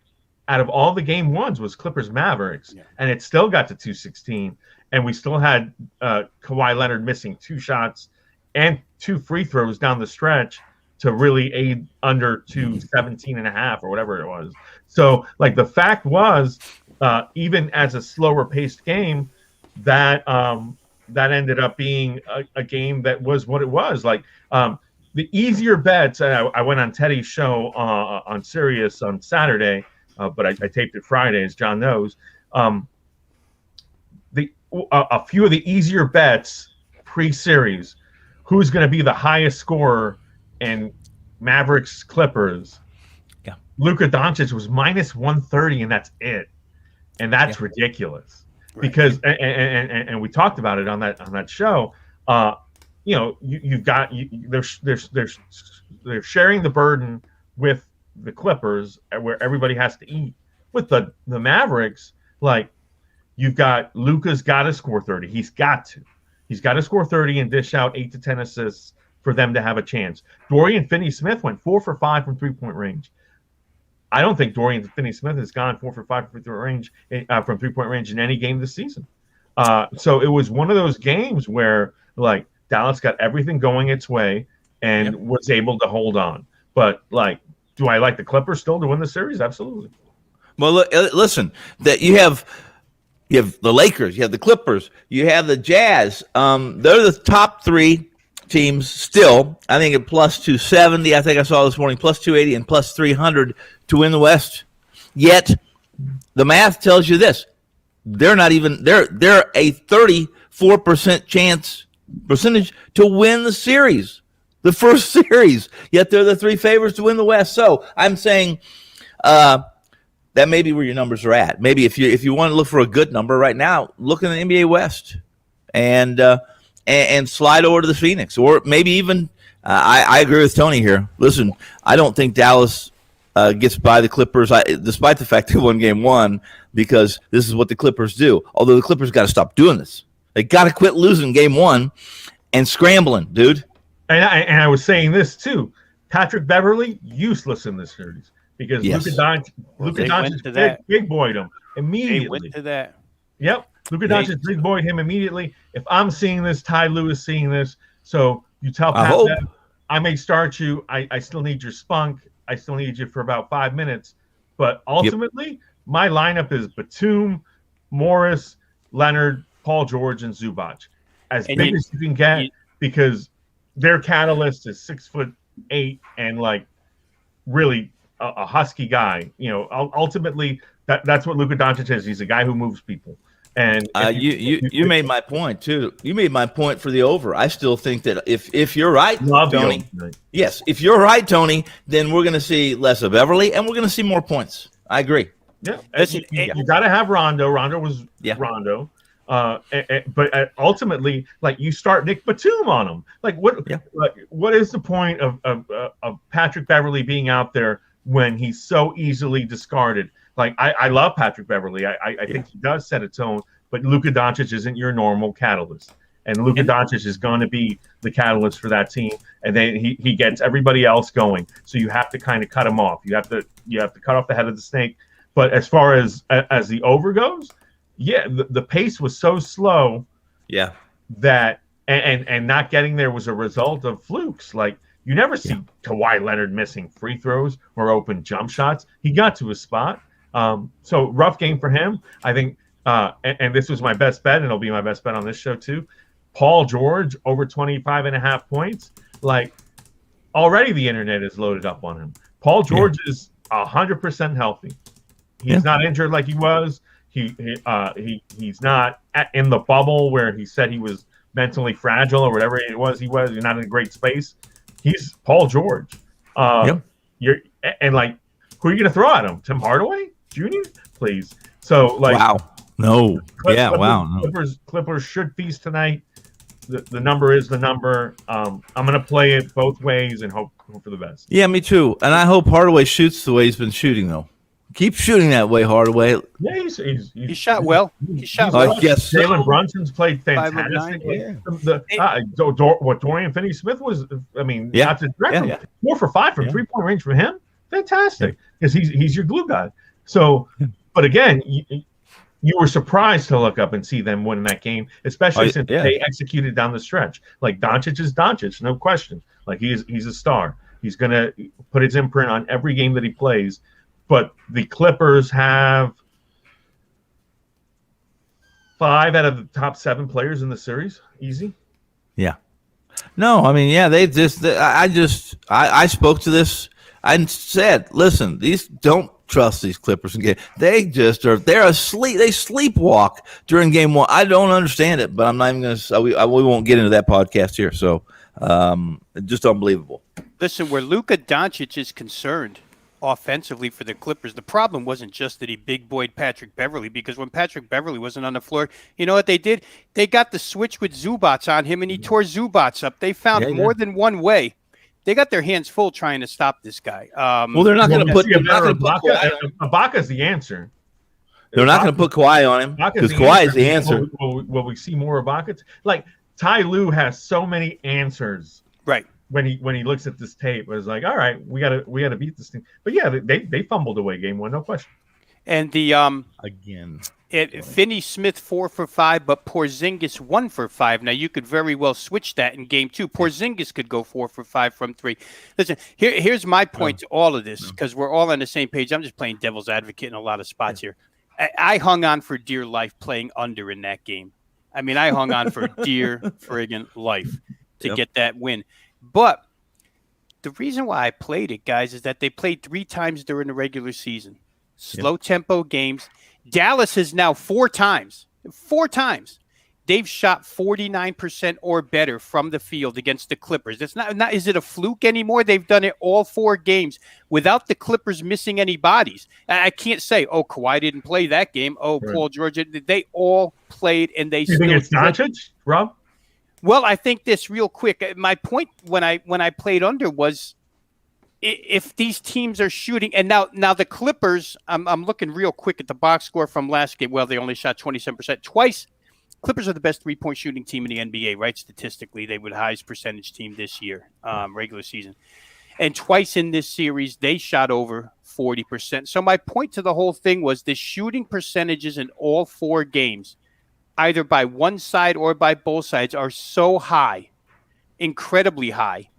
out of all the game 1s was Clippers Mavericks, and it still got to 216. And we still had Kawhi Leonard missing 2 shots and 2 free throws down the stretch to really aid under 217.5 or whatever it was. So, like, the fact was, even as a slower paced game, that ended up being a game that was what it was. Like, the easier bets, I went on Teddy's show on Sirius on Saturday, but I taped it Friday, as John knows. A few of the easier bets pre-series, who's going to be the highest scorer in Mavericks Clippers? Yeah, Luka Doncic was minus 130, and that's it, and that's ridiculous. Right. Because and we talked about it on that show. They're sharing the burden with the Clippers, where everybody has to eat. With the Mavericks, like. You've got Luka's got to score 30. He's got to score 30 and dish out 8 to 10 assists for them to have a chance. Dorian Finney-Smith went 4 for 5 from 3-point range. I don't think Dorian Finney-Smith has gone 4 for 5 from 3-point range in any game this season. So it was one of those games where like Dallas got everything going its way and was able to hold on. But like, do I like the Clippers still to win the series? Absolutely. Well, listen, that you have the Lakers, you have the Clippers, you have the Jazz. They're the top 3 teams still. I think at plus 270. I think I saw this morning plus 280 and plus 300 to win the West. Yet the math tells you this: they're not even. They're a 34% chance percentage to win the series, the first series. Yet they're the 3 favorites to win the West. So I'm saying that may be where your numbers are at. Maybe if you want to look for a good number right now, look in the NBA West and slide over to the Phoenix, or maybe even I agree with Tony here. Listen, I don't think Dallas gets by the Clippers, despite the fact they won Game 1, because this is what the Clippers do. Although the Clippers got to stop doing this. They got to quit losing Game 1 and scrambling, dude. And I was saying this too. Patrick Beverly, useless in this series because Luka Doncic big boyed him immediately. They went to that. Yep. Luka Doncic big boyed him immediately. If I'm seeing this, Ty Lue is seeing this. So you tell Pat Bev, I may start you. I still need your spunk. I still need you for about 5 minutes. But ultimately, my lineup is Batum, Morris, Leonard, Paul George, and Zubac. As big as you can get, because their catalyst is 6'8" and like really a husky guy. You know, ultimately that's what Luka Doncic is. He's a guy who moves people. And you made my point too. You made my point for the over. I still think that if you're right, Tony, yes, if you're right, Tony, then we're going to see less of Beverly and we're going to see more points. I agree. Yeah, you got to have Rondo. Rondo was Rondo. But ultimately, like you start Nick Batum on him. Like what is the point of Patrick Beverly being out there when he's so easily discarded? Like I love Patrick Beverly. I think he does set a tone, but Luka Doncic isn't your normal catalyst. And Luka Doncic is going to be the catalyst for that team, and then he gets everybody else going. So you have to kind of cut him off. You have to cut off the head of the snake. But as far as the over goes, the pace was so slow. Yeah. That and not getting there was a result of flukes. Like you never see Kawhi Leonard missing free throws or open jump shots. He got to his spot. So rough game for him. I think, and this was my best bet, and it'll be my best bet on this show too. Paul George over 25.5 points. Like already the internet is loaded up on him. Paul George is 100% healthy. He's not injured like he was. He's not in the bubble where he said he was mentally fragile or whatever it was. He's not in a great space. He's Paul George. You're and like, who are you going to throw at him? Tim Hardaway Jr. Please. So like, Clippers should feast tonight. The number is the number. I'm going to play it both ways and hope for the best. Yeah, me too. And I hope Hardaway shoots the way he's been shooting though. Keep shooting that way, Hardaway. Yeah, he shot well. He shot well. Yes, Jalen Brunson's played fantastic. What Dorian Finney-Smith was, I mean, not to direct him. 4 for 5 from 3-point range for him. Fantastic, because he's your glue guy. So, but again, you were surprised to look up and see them win that game, especially since they executed down the stretch. Like Doncic is Doncic, no question. Like he's a star. He's gonna put his imprint on every game that he plays. But the Clippers have 5 out of the top 7 players in the series. Easy. Yeah. No, I mean, I spoke to this and said, listen, don't trust these Clippers. They're asleep. They sleepwalk during Game 1. I don't understand it, but I'm not even going to. We won't get into that podcast here. So, just unbelievable. Listen, where Luka Doncic is concerned offensively for the Clippers, the problem wasn't just that he big boyed Patrick Beverly, because when Patrick Beverly wasn't on the floor, you know what they did? They got the switch with Zubac on him, and he tore Zubac up. They found more than one way. They got their hands full trying to stop this guy. They're not going to put Ibaka's the answer. They're not going to put Kawhi on him because Kawhi is the answer. Will we see more Ibaka? Like Ty Lue has so many answers. Right. When he looks at this tape, it was like, all right, we gotta beat this thing. But yeah, they fumbled away Game 1, no question. And the Finney-Smith 4 for 5, but Porzingis 1 for 5. Now you could very well switch that in Game 2. Porzingis could go 4 for 5 from 3. Listen, here's my point to all of this, because we're all on the same page. I'm just playing devil's advocate in a lot of spots here. I hung on for dear life playing under in that game. I mean, I hung on for dear friggin' life to get that win. But the reason why I played it, guys, is that they played 3 times during the regular season. Slow tempo games. Dallas is now 4 times they've shot 49% or better from the field against the Clippers. It's not is it a fluke anymore? They've done it all 4 games without the Clippers missing any bodies. I can't say, oh, Kawhi didn't play that game. Oh, Right. Paul George. They all played, and they You still think it's Doncic, Rob? Well, I think this real quick. My point when I played under was if these teams are shooting, and now the Clippers, I'm looking real quick at the box score from last game. Well, they only shot 27%. Twice, Clippers are the best 3-point shooting team in the NBA, right? Statistically, they were the highest percentage team this year, regular season. And twice in this series, they shot over 40%. So my point to the whole thing was the shooting percentages in all 4 games, either by one side or by both sides, are so high, incredibly high.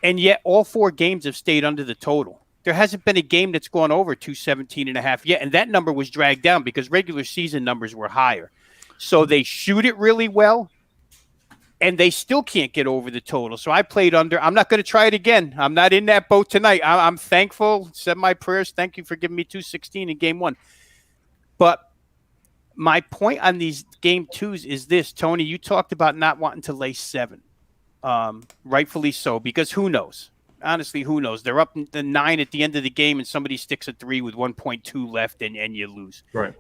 And yet all 4 games have stayed under the total. There hasn't been a game that's gone over 217.5 yet. And that number was dragged down because regular season numbers were higher. So they shoot it really well, and they still can't get over the total. So I played under. I'm not going to try it again. I'm not in that boat tonight. I'm thankful. Said my prayers. Thank you for giving me 216 in game 1. But my point on these game 2s is this, Tony. You talked about not wanting to lay 7. Rightfully so, because who knows? Honestly, who knows? They're up the 9 at the end of the game, and somebody sticks a 3 with 1.2 left, and you lose. Right.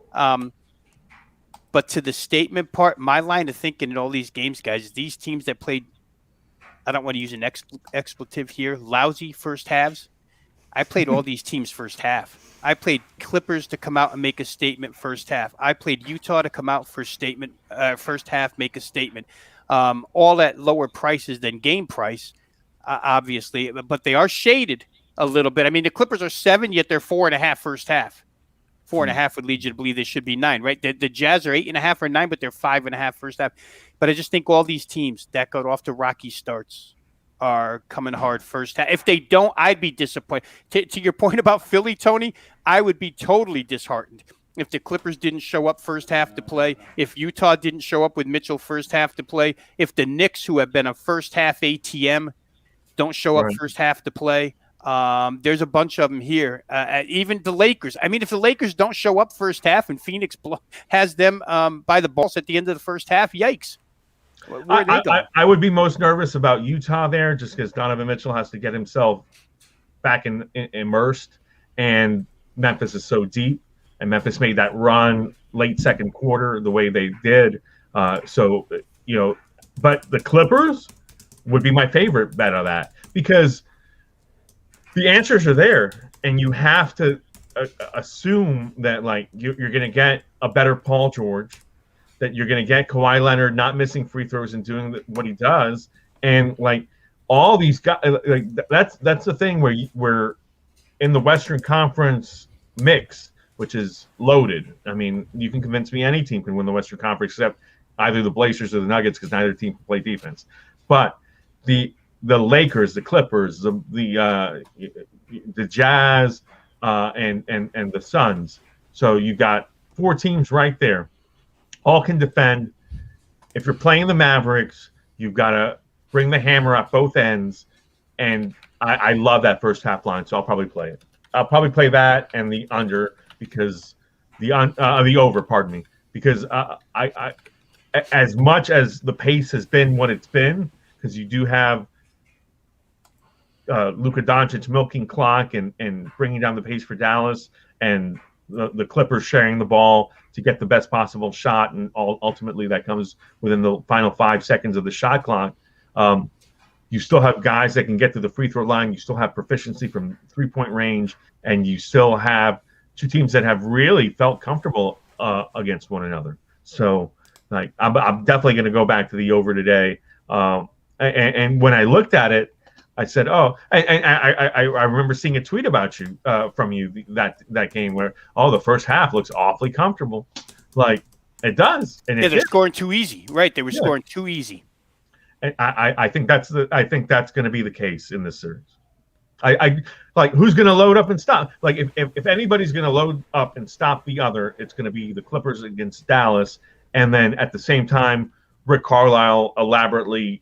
But to the statement part, my line of thinking in all these games, guys, is these teams that played, I don't want to use an expletive here, lousy first halves. I played all these teams first half. I played Clippers to come out and make a statement first half. I played Utah to come out first half, make a statement. All at lower prices than game price, obviously, but they are shaded a little bit. I mean, the Clippers are 7, yet they're 4.5 first half. 4.5 would lead you to believe they should be 9, right? The Jazz are 8.5 or 9, but they're 5.5 first half. But I just think all these teams that got off to rocky starts are coming hard first half. If they don't, I'd be disappointed. To your point about Philly, Tony, I would be totally disheartened if the Clippers didn't show up first half to play, if Utah didn't show up with Mitchell first half to play, if the Knicks, who have been a first half ATM, don't show up first half to play. There's a bunch of them here. Even the Lakers. I mean, if the Lakers don't show up first half and Phoenix has them by the balls at the end of the first half, yikes. Where are they going? I would be most nervous about Utah there just because Donovan Mitchell has to get himself back immersed, and Memphis is so deep, and Memphis made that run late second quarter the way they did. But the Clippers would be my favorite bet of that because the answers are there, and you have to assume that like you're going to get a better Paul George, that you're going to get Kawhi Leonard not missing free throws and doing what he does, and like all these guys, like that's the thing where we're in the Western Conference mix, which is loaded. I mean, you can convince me any team can win the Western Conference except either the Blazers or the Nuggets because neither team can play defense. But the Lakers, the Clippers, the Jazz, and the Suns. So you got 4 teams right there. All can defend. If you're playing the Mavericks, you've got to bring the hammer at both ends. And I love that first half line, so I'll probably play it. I'll probably play that and the under because the over, pardon me, because I as much as the pace has been what it's been, because you do have Luka Doncic milking clock and bringing down the pace for Dallas, and the Clippers sharing the ball to get the best possible shot, and ultimately that comes within the final 5 seconds of the shot clock. You still have guys that can get to the free throw line. You still have proficiency from 3-point range, and you still have 2 teams that have really felt comfortable against one another. So, like, I'm definitely going to go back to the over today. And when I looked at it, I said, "Oh," and I remember seeing a tweet about you from you that game where the first half looks awfully comfortable, like it does. And they're scoring too easy, right? They were scoring too easy. And I think that's going to be the case in this series. I like who's going to load up and stop. Like if anybody's going to load up and stop the other, it's going to be the Clippers against Dallas, and then at the same time, Rick Carlisle elaborately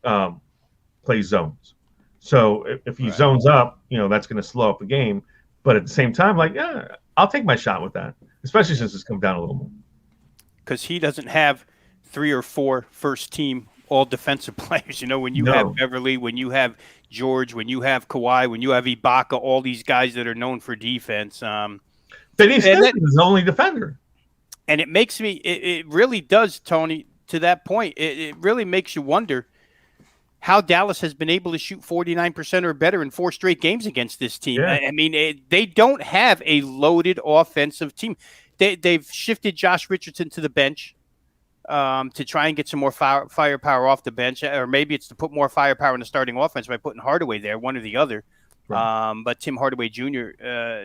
plays zones. So if he zones up, that's going to slow up the game. But at the same time, I'll take my shot with that, especially since it's come down a little more. Because he doesn't have 3 or 4 first team all defensive players. You know, when you have Beverly, when you have George, when you have Kawhi, when you have Ibaka, all these guys that are known for defense. Finney Smith is the only defender. And it makes me, it really does, Tony, to that point, it really makes you wonder how Dallas has been able to shoot 49% or better in 4 straight games against this team. Yeah. I mean, they don't have a loaded offensive team. They've shifted Josh Richardson to the bench to try and get some more firepower off the bench, or maybe it's to put more firepower in the starting offense by putting Hardaway there, one or the other. Right. But Tim Hardaway Jr.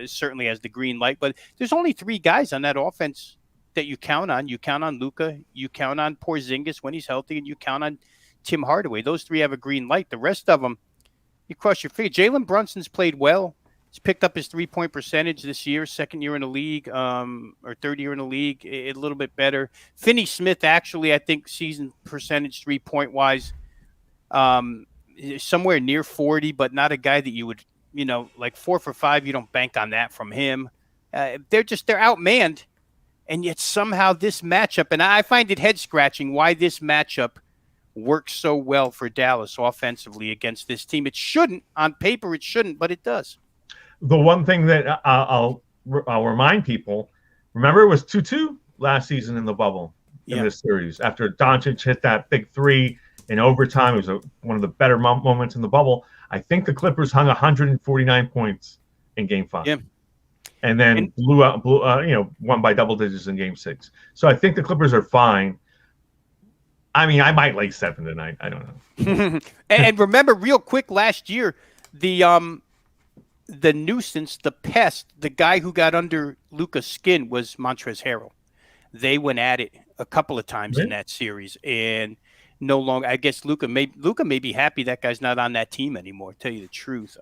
Certainly has the green light. But there's only 3 guys on that offense that you count on. You count on Luka, you count on Porzingis when he's healthy, and you count on Tim Hardaway. Those 3 have a green light. The rest of them, you cross your fingers. Jalen Brunson's played well. He's picked up his 3-point percentage this year, 2nd year in the league, or 3rd year in the league, a little bit better. Finney Smith, actually, I think season percentage 3-point wise, somewhere near 40, but not a guy that you would, like 4 for 5. You don't bank on that from him. They're outmanned, and yet somehow this matchup, and I find it head scratching why this matchup works so well for Dallas offensively against this team. It shouldn't, on paper, it shouldn't, but it does. The one thing that I'll remind people, remember it was 2-2 last season in the bubble in this series after Doncic hit that big 3 in overtime. It was one of the better moments in the bubble. I think the Clippers hung 149 points in Game 5, and then won by double digits in Game 6. So I think the Clippers are fine. I mean, I might lay 7 tonight. I don't know. And remember, real quick, last year, the nuisance, the pest, the guy who got under Luka's skin was Montrezl Harrell. They went at it a couple of times in that series, and no longer. I guess Luka may be happy that guy's not on that team anymore. To tell you the truth,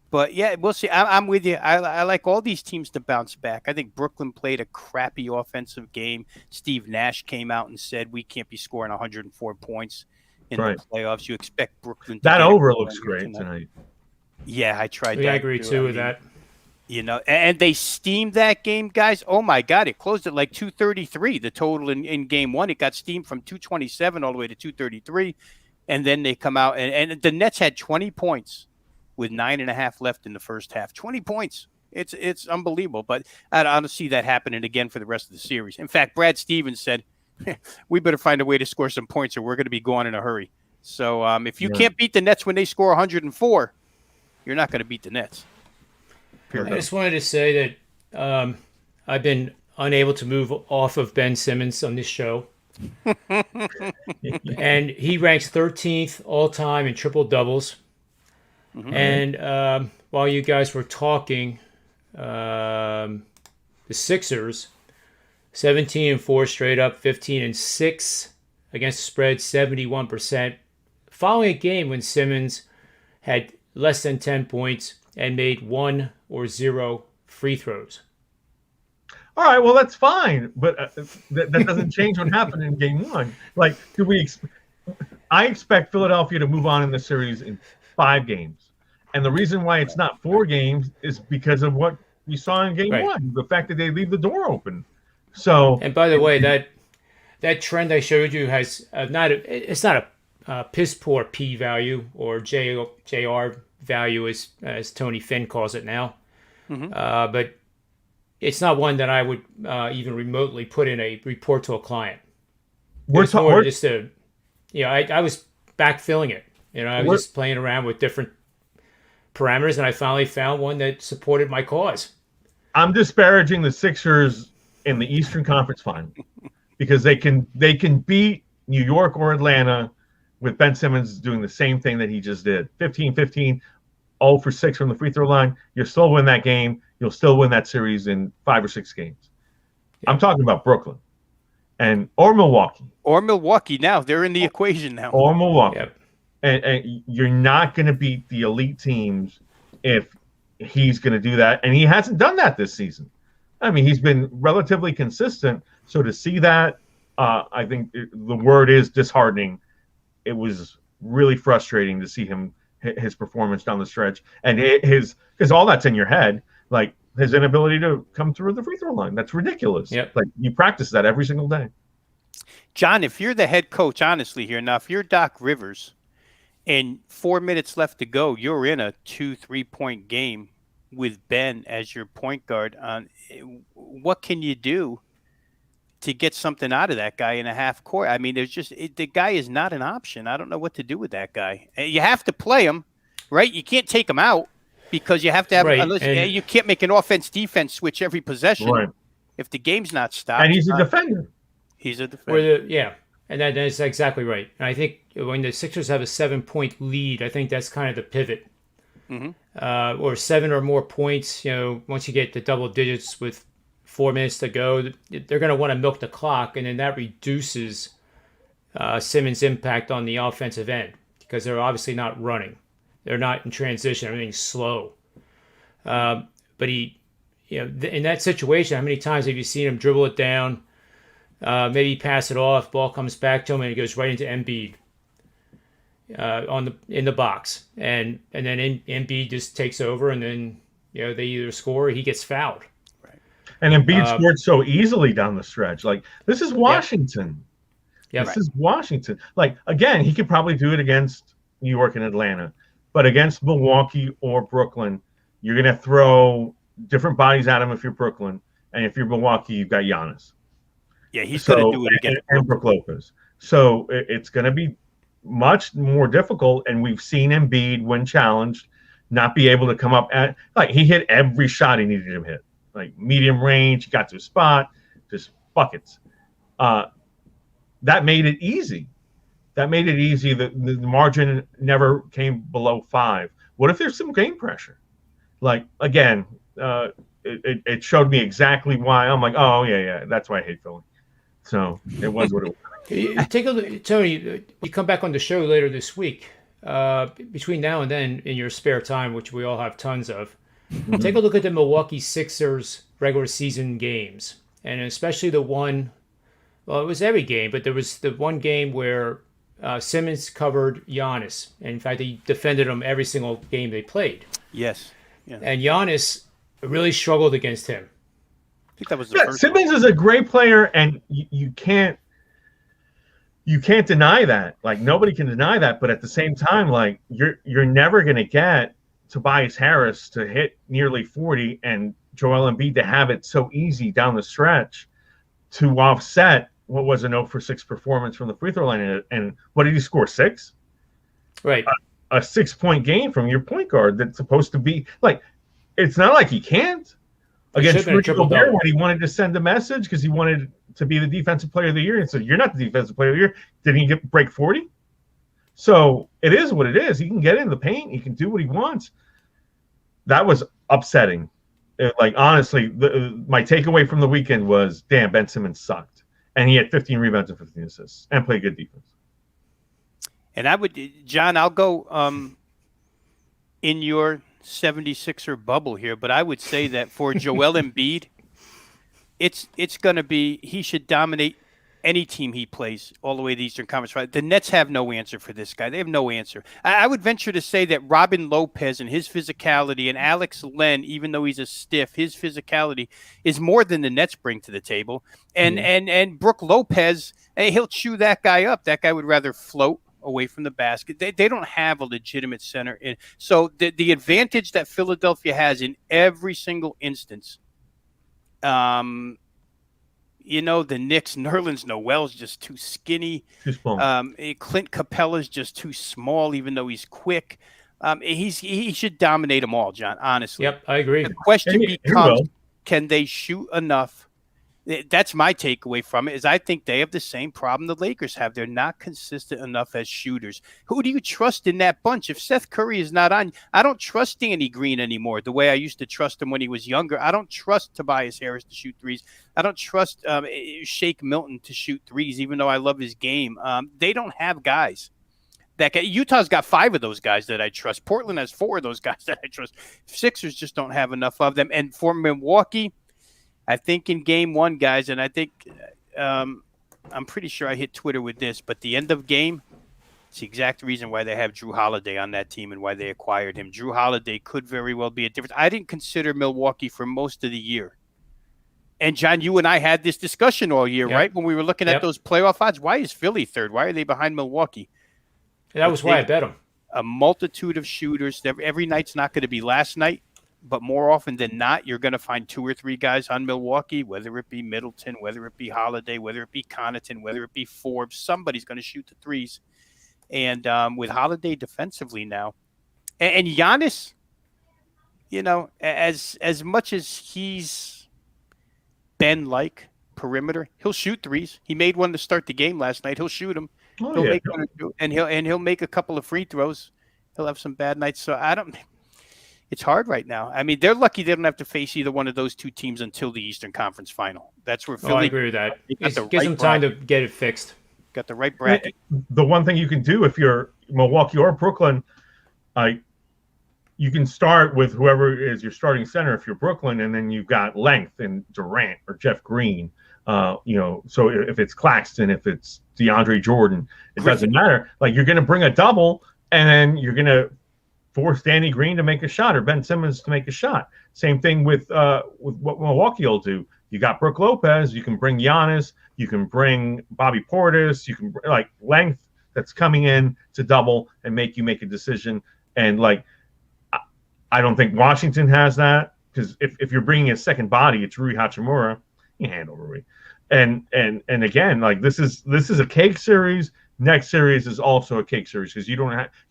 but yeah, we'll see. I'm with you. I like all these teams to bounce back. I think Brooklyn played a crappy offensive game. Steve Nash came out and said we can't be scoring 104 points in the playoffs. You expect Brooklyn to that over looks great tonight. Yeah, I tried that. I agree too with that. And they steamed that game, guys. Oh my God, it closed at like 233. The total in Game 1, it got steamed from 227 all the way to 233, and then they come out and the Nets had 20 points with 9.5 left in the first half. 20 points. It's unbelievable, but I don't see that happening again for the rest of the series. In fact, Brad Stevens said, "We better find a way to score some points, or we're going to be gone in a hurry." So if you can't beat the Nets when they score 104. You're not going to beat the Nets. I just wanted to say that I've been unable to move off of Ben Simmons on this show. And he ranks 13th all-time in triple-doubles. Mm-hmm. And while you guys were talking, the Sixers, 17-4 straight up, 15-6 against the spread, 71%. Following a game when Simmons had less than 10 points and made 1 or 0 free throws. All right, well, that's fine, but that doesn't change what happened in Game 1. Like, I expect Philadelphia to move on in the series in 5 games. And the reason why it's not 4 games is because of what you saw in Game 1, the fact that they leave the door open. So, and by the way, that trend I showed you has it's not a piss poor P value or JR value as Tony Finn calls it now. Mm-hmm. But it's not one that I would even remotely put in a report to a client. I was backfilling it. I was just playing around with different parameters, and I finally found one that supported my cause. I'm disparaging the Sixers in the Eastern Conference Final because they can beat New York or Atlanta with Ben Simmons doing the same thing that he just did. 15-15, 0 for 6 from the free throw line. You'll still win that game. You'll still win that series in 5 or 6 games. Yeah. I'm talking about Brooklyn or Milwaukee. Or Milwaukee now. They're in the equation now. Or Milwaukee. Yep. And you're not going to beat the elite teams if he's going to do that. And he hasn't done that this season. I mean, he's been relatively consistent. So to see that, I think the word is disheartening. It was really frustrating to see his performance down the stretch, and because all that's in your head, like his inability to come through the free throw line. That's ridiculous. Yep. Like you practice that every single day. John, if you're the head coach, honestly here, now, if you're Doc Rivers and 4 minutes left to go, you're in a 2-3 point game with Ben as your point guard. What can you do to get something out of that guy in a half court? I mean, the guy is not an option. I don't know what to do with that guy. You have to play him, right? You can't take him out because you have to have, you can't make an offense-defense switch every possession if the game's not stopped. And he's a defender. He's a defender. And that's exactly right. And I think when the Sixers have a 7-point lead, I think that's kind of the pivot. Mm-hmm. Or 7 or more points, once you get to double digits with 4 minutes to go, they're going to want to milk the clock, and then that reduces Simmons' impact on the offensive end because they're obviously not running. They're not in transition. Everything's slow. But he, in that situation, how many times have you seen him dribble it down, maybe pass it off, ball comes back to him, and it goes right into Embiid in the box, and then Embiid just takes over, and then they either score or he gets fouled. And Embiid scored so easily down the stretch. Like, this is Washington. This is Washington. Like, again, he could probably do it against New York and Atlanta. But against Milwaukee or Brooklyn, you're going to throw different bodies at him if you're Brooklyn. And if you're Milwaukee, you've got Giannis. Yeah, he's going to do it again. And Brook Lopez. So it's going to be much more difficult. And we've seen Embiid, when challenged, not be able to come up at – like, he hit every shot he needed him to hit. Like, medium range, he got to a spot, just buckets. That made it easy. The margin never came below 5. What if there's some game pressure? Like, again, it showed me exactly why. I'm like, oh, yeah, that's why I hate Philly. So it was what it was. Take a look, Tony. You come back on the show later this week. Between now and then, in your spare time, which we all have tons of, take a look at the Milwaukee Sixers regular season games, and especially the one. Well, it was every game, but there was the one game where Simmons covered Giannis. And in fact, he defended him every single game they played. Yes. Yeah. And Giannis really struggled against him. I think that was the first Simmons is a great player, and you can't deny that. Like, nobody can deny that. But at the same time, like, you're never going to get Tobias Harris to hit nearly 40 and Joel Embiid to have it so easy down the stretch to offset what was an 0-for-6 performance from the free throw line. And what did he score? 6? Right. A 6-point game from your point guard that's supposed to be like, it's not like he can't. Against Rudy Gobert, when he wanted to send a message because he wanted to be the defensive player of the year, and said, "You're not the defensive player of the year." Did he break 40? So it is what it is. He can get in the paint. He can do what he wants. That was upsetting. Like, honestly, my takeaway from the weekend was, damn, Ben Simmons sucked. And he had 15 rebounds and 15 assists and played good defense. And John, I'll go in your 76er bubble here, but I would say that for Joel Embiid, it's going to be, he should dominate any team he plays all the way to the Eastern Conference. The Nets have no answer for this guy. They have no answer. I would venture to say that Robin Lopez and his physicality, and Alex Len, even though he's a stiff, his physicality is more than the Nets bring to the table. And Brook Lopez, he'll chew that guy up. That guy would rather float away from the basket. They don't have a legitimate center. So the advantage that Philadelphia has in every single instance, the Knicks, Nerlens Noel's just too skinny. Too small. Clint Capella's just too small, even though he's quick. He should dominate them all, John, honestly. Yep, I agree. The question becomes, can they shoot enough? That's my takeaway from it, is I think they have the same problem the Lakers have. They're not consistent enough as shooters. Who do you trust in that bunch? If Seth Curry is not on, I don't trust Danny Green anymore the way I used to trust him when he was younger. I don't trust Tobias Harris to shoot threes. I don't trust Shake Milton to shoot threes, even though I love his game. They don't have guys. Utah's got 5 of those guys that I trust. Portland has 4 of those guys that I trust. Sixers just don't have enough of them. And for Milwaukee, I think in game 1, guys, and I think I'm pretty sure I hit Twitter with this, but the end of game, it's the exact reason why they have Drew Holiday on that team and why they acquired him. Drew Holiday could very well be a difference. I didn't consider Milwaukee for most of the year And John, you and I had this discussion all year, right? When we were looking at those playoff odds. Why is Philly third? Why are they behind Milwaukee? That was why I bet them. A multitude of shooters. Every night's not going to be last night, but more often than not, you're going to find 2 or 3 guys on Milwaukee, whether it be Middleton, whether it be Holiday, whether it be Connaughton, whether it be Forbes. Somebody's going to shoot the threes. And with Holiday defensively now, and Giannis, as much as he's been like perimeter, he'll shoot threes. He made one to start the game last night. He'll shoot them. He'll make one or two, and he'll make a couple of free throws. He'll have some bad nights. So it's hard right now. I mean, they're lucky they don't have to face either one of those 2 teams until the Eastern Conference Final. That's where Philly. I agree with that. Gives them time to get it fixed. Got the right bracket. The one thing you can do if you're Milwaukee or Brooklyn, you can start with whoever is your starting center if you're Brooklyn, and then you've got length in Durant or Jeff Green. So if it's Claxton, if it's DeAndre Jordan, it doesn't matter. Like, you're going to bring a double, and then you're going to force Danny Green to make a shot or Ben Simmons to make a shot. Same thing with what Milwaukee will do. You got Brook Lopez. You can bring Giannis. You can bring Bobby Portis. You can length that's coming in to double and make you make a decision. And I don't think Washington has that, because if you're bringing a second body, it's Rui Hachimura. You handle Rui. And again, this is a cake series. Next series is also a cake series, because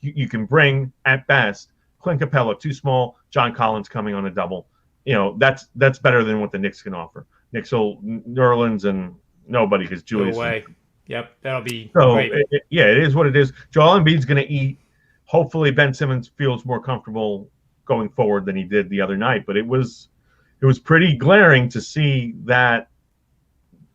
you can bring at best Clint Capella, too small, John Collins coming on a double. That's better than what the Knicks can offer. Knicks will Nerlens and nobody, because Julius. No way. Yep, that'll be so. Great. It is what it is. Joel Embiid's going to eat. Hopefully, Ben Simmons feels more comfortable going forward than he did the other night. But it was pretty glaring to see that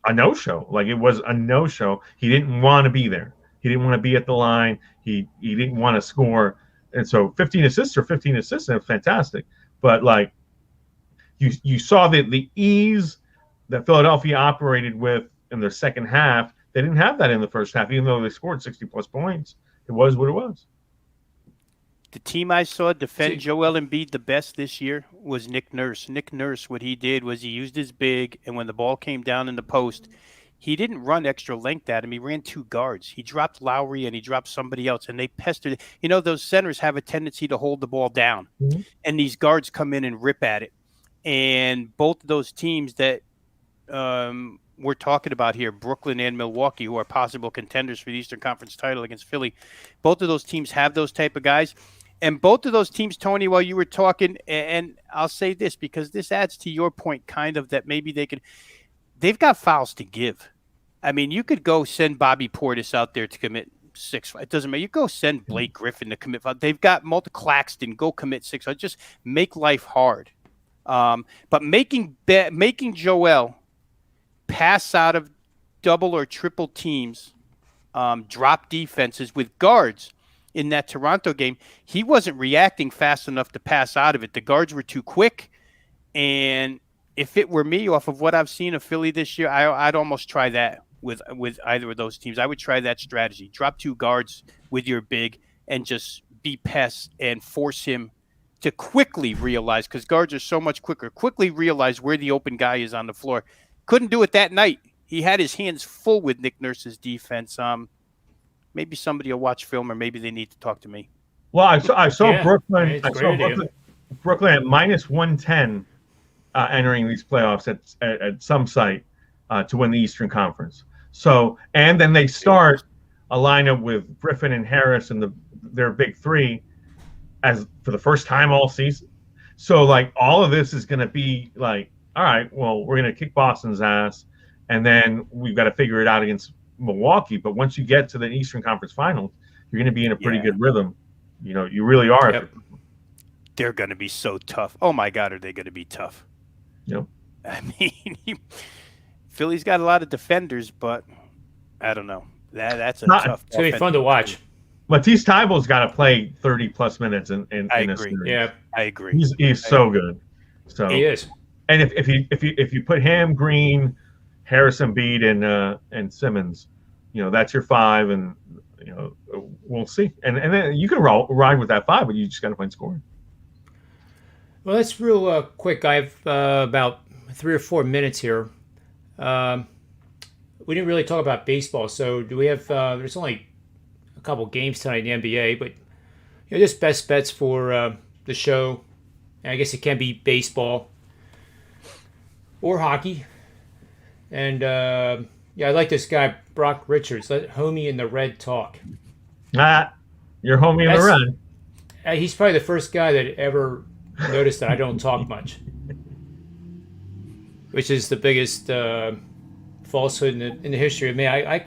a no-show. It was a no-show. He didn't want to be there. He didn't want to be at the line. He didn't want to score. And so 15 assists, that's fantastic. But you saw the ease that Philadelphia operated with in their second half. They didn't have that in the first half, even though they scored 60-plus points. It was what it was. The team I saw defend Joel Embiid the best this year was Nick Nurse. Nick Nurse, what he did was he used his big, and when the ball came down in the post, he didn't run extra length at him. He ran 2 guards. He dropped Lowry and he dropped somebody else, and they pestered. Those centers have a tendency to hold the ball down, and these guards come in and rip at it. And both of those teams that we're talking about here, Brooklyn and Milwaukee, who are possible contenders for the Eastern Conference title against Philly, both of those teams have those type of guys. And both of those teams, Tony, while you were talking, and I'll say this because this adds to your point kind of that maybe they've got fouls to give. I mean, you could go send Bobby Portis out there to commit 6. It doesn't matter. You go send Blake Griffin to commit 5. They've got Claxton, go commit 6. Just make life hard. But making Joel pass out of double or triple teams, drop defenses with guards in that Toronto game, he wasn't reacting fast enough to pass out of it. The guards were too quick. And if it were me, off of what I've seen of Philly this year, I'd almost try that with either of those teams. I would try that strategy. Drop 2 guards with your big and just be pests and force him to quickly realize, because guards are so much quicker, quickly realize where the open guy is on the floor. Couldn't do it that night. He had his hands full with Nick Nurse's defense. Maybe somebody will watch film, or maybe they need to talk to me. Well, I saw Brooklyn. Brooklyn at minus 110 entering these playoffs at some site to win the Eastern Conference. So, and then they start a lineup with Griffin and Harris and their big 3 as for the first time all season. So all of this is going to be all right, well, we're going to kick Boston's ass, and then we've got to figure it out against Milwaukee. But once you get to the Eastern Conference Finals, you're going to be in a pretty good rhythm. You really are. Yep. They're going to be so tough. Oh my God, are they going to be tough? Yep. I mean, Philly's got a lot of defenders, but I don't know. That's tough. It's going to be fun to watch. Matisse Thybulle's got to play 30-plus minutes in I this agree. series. Yeah, I agree. He's so good. So he is. And if you put him, Green, Harris, Embiid, and Simmons, that's your 5, and we'll see. And then you can ride with that 5, but you just got to find scoring. Well, that's real quick. I've about 3 or 4 minutes here. We didn't really talk about baseball, so do we have? There's only a couple games tonight in the NBA, but just best bets for the show. And I guess it can be baseball or hockey. And I like this guy Brock Richards. Let homie in the red talk. Your homie in the red. He's probably the first guy that ever noticed that I don't talk much, which is the biggest falsehood in the history of me. I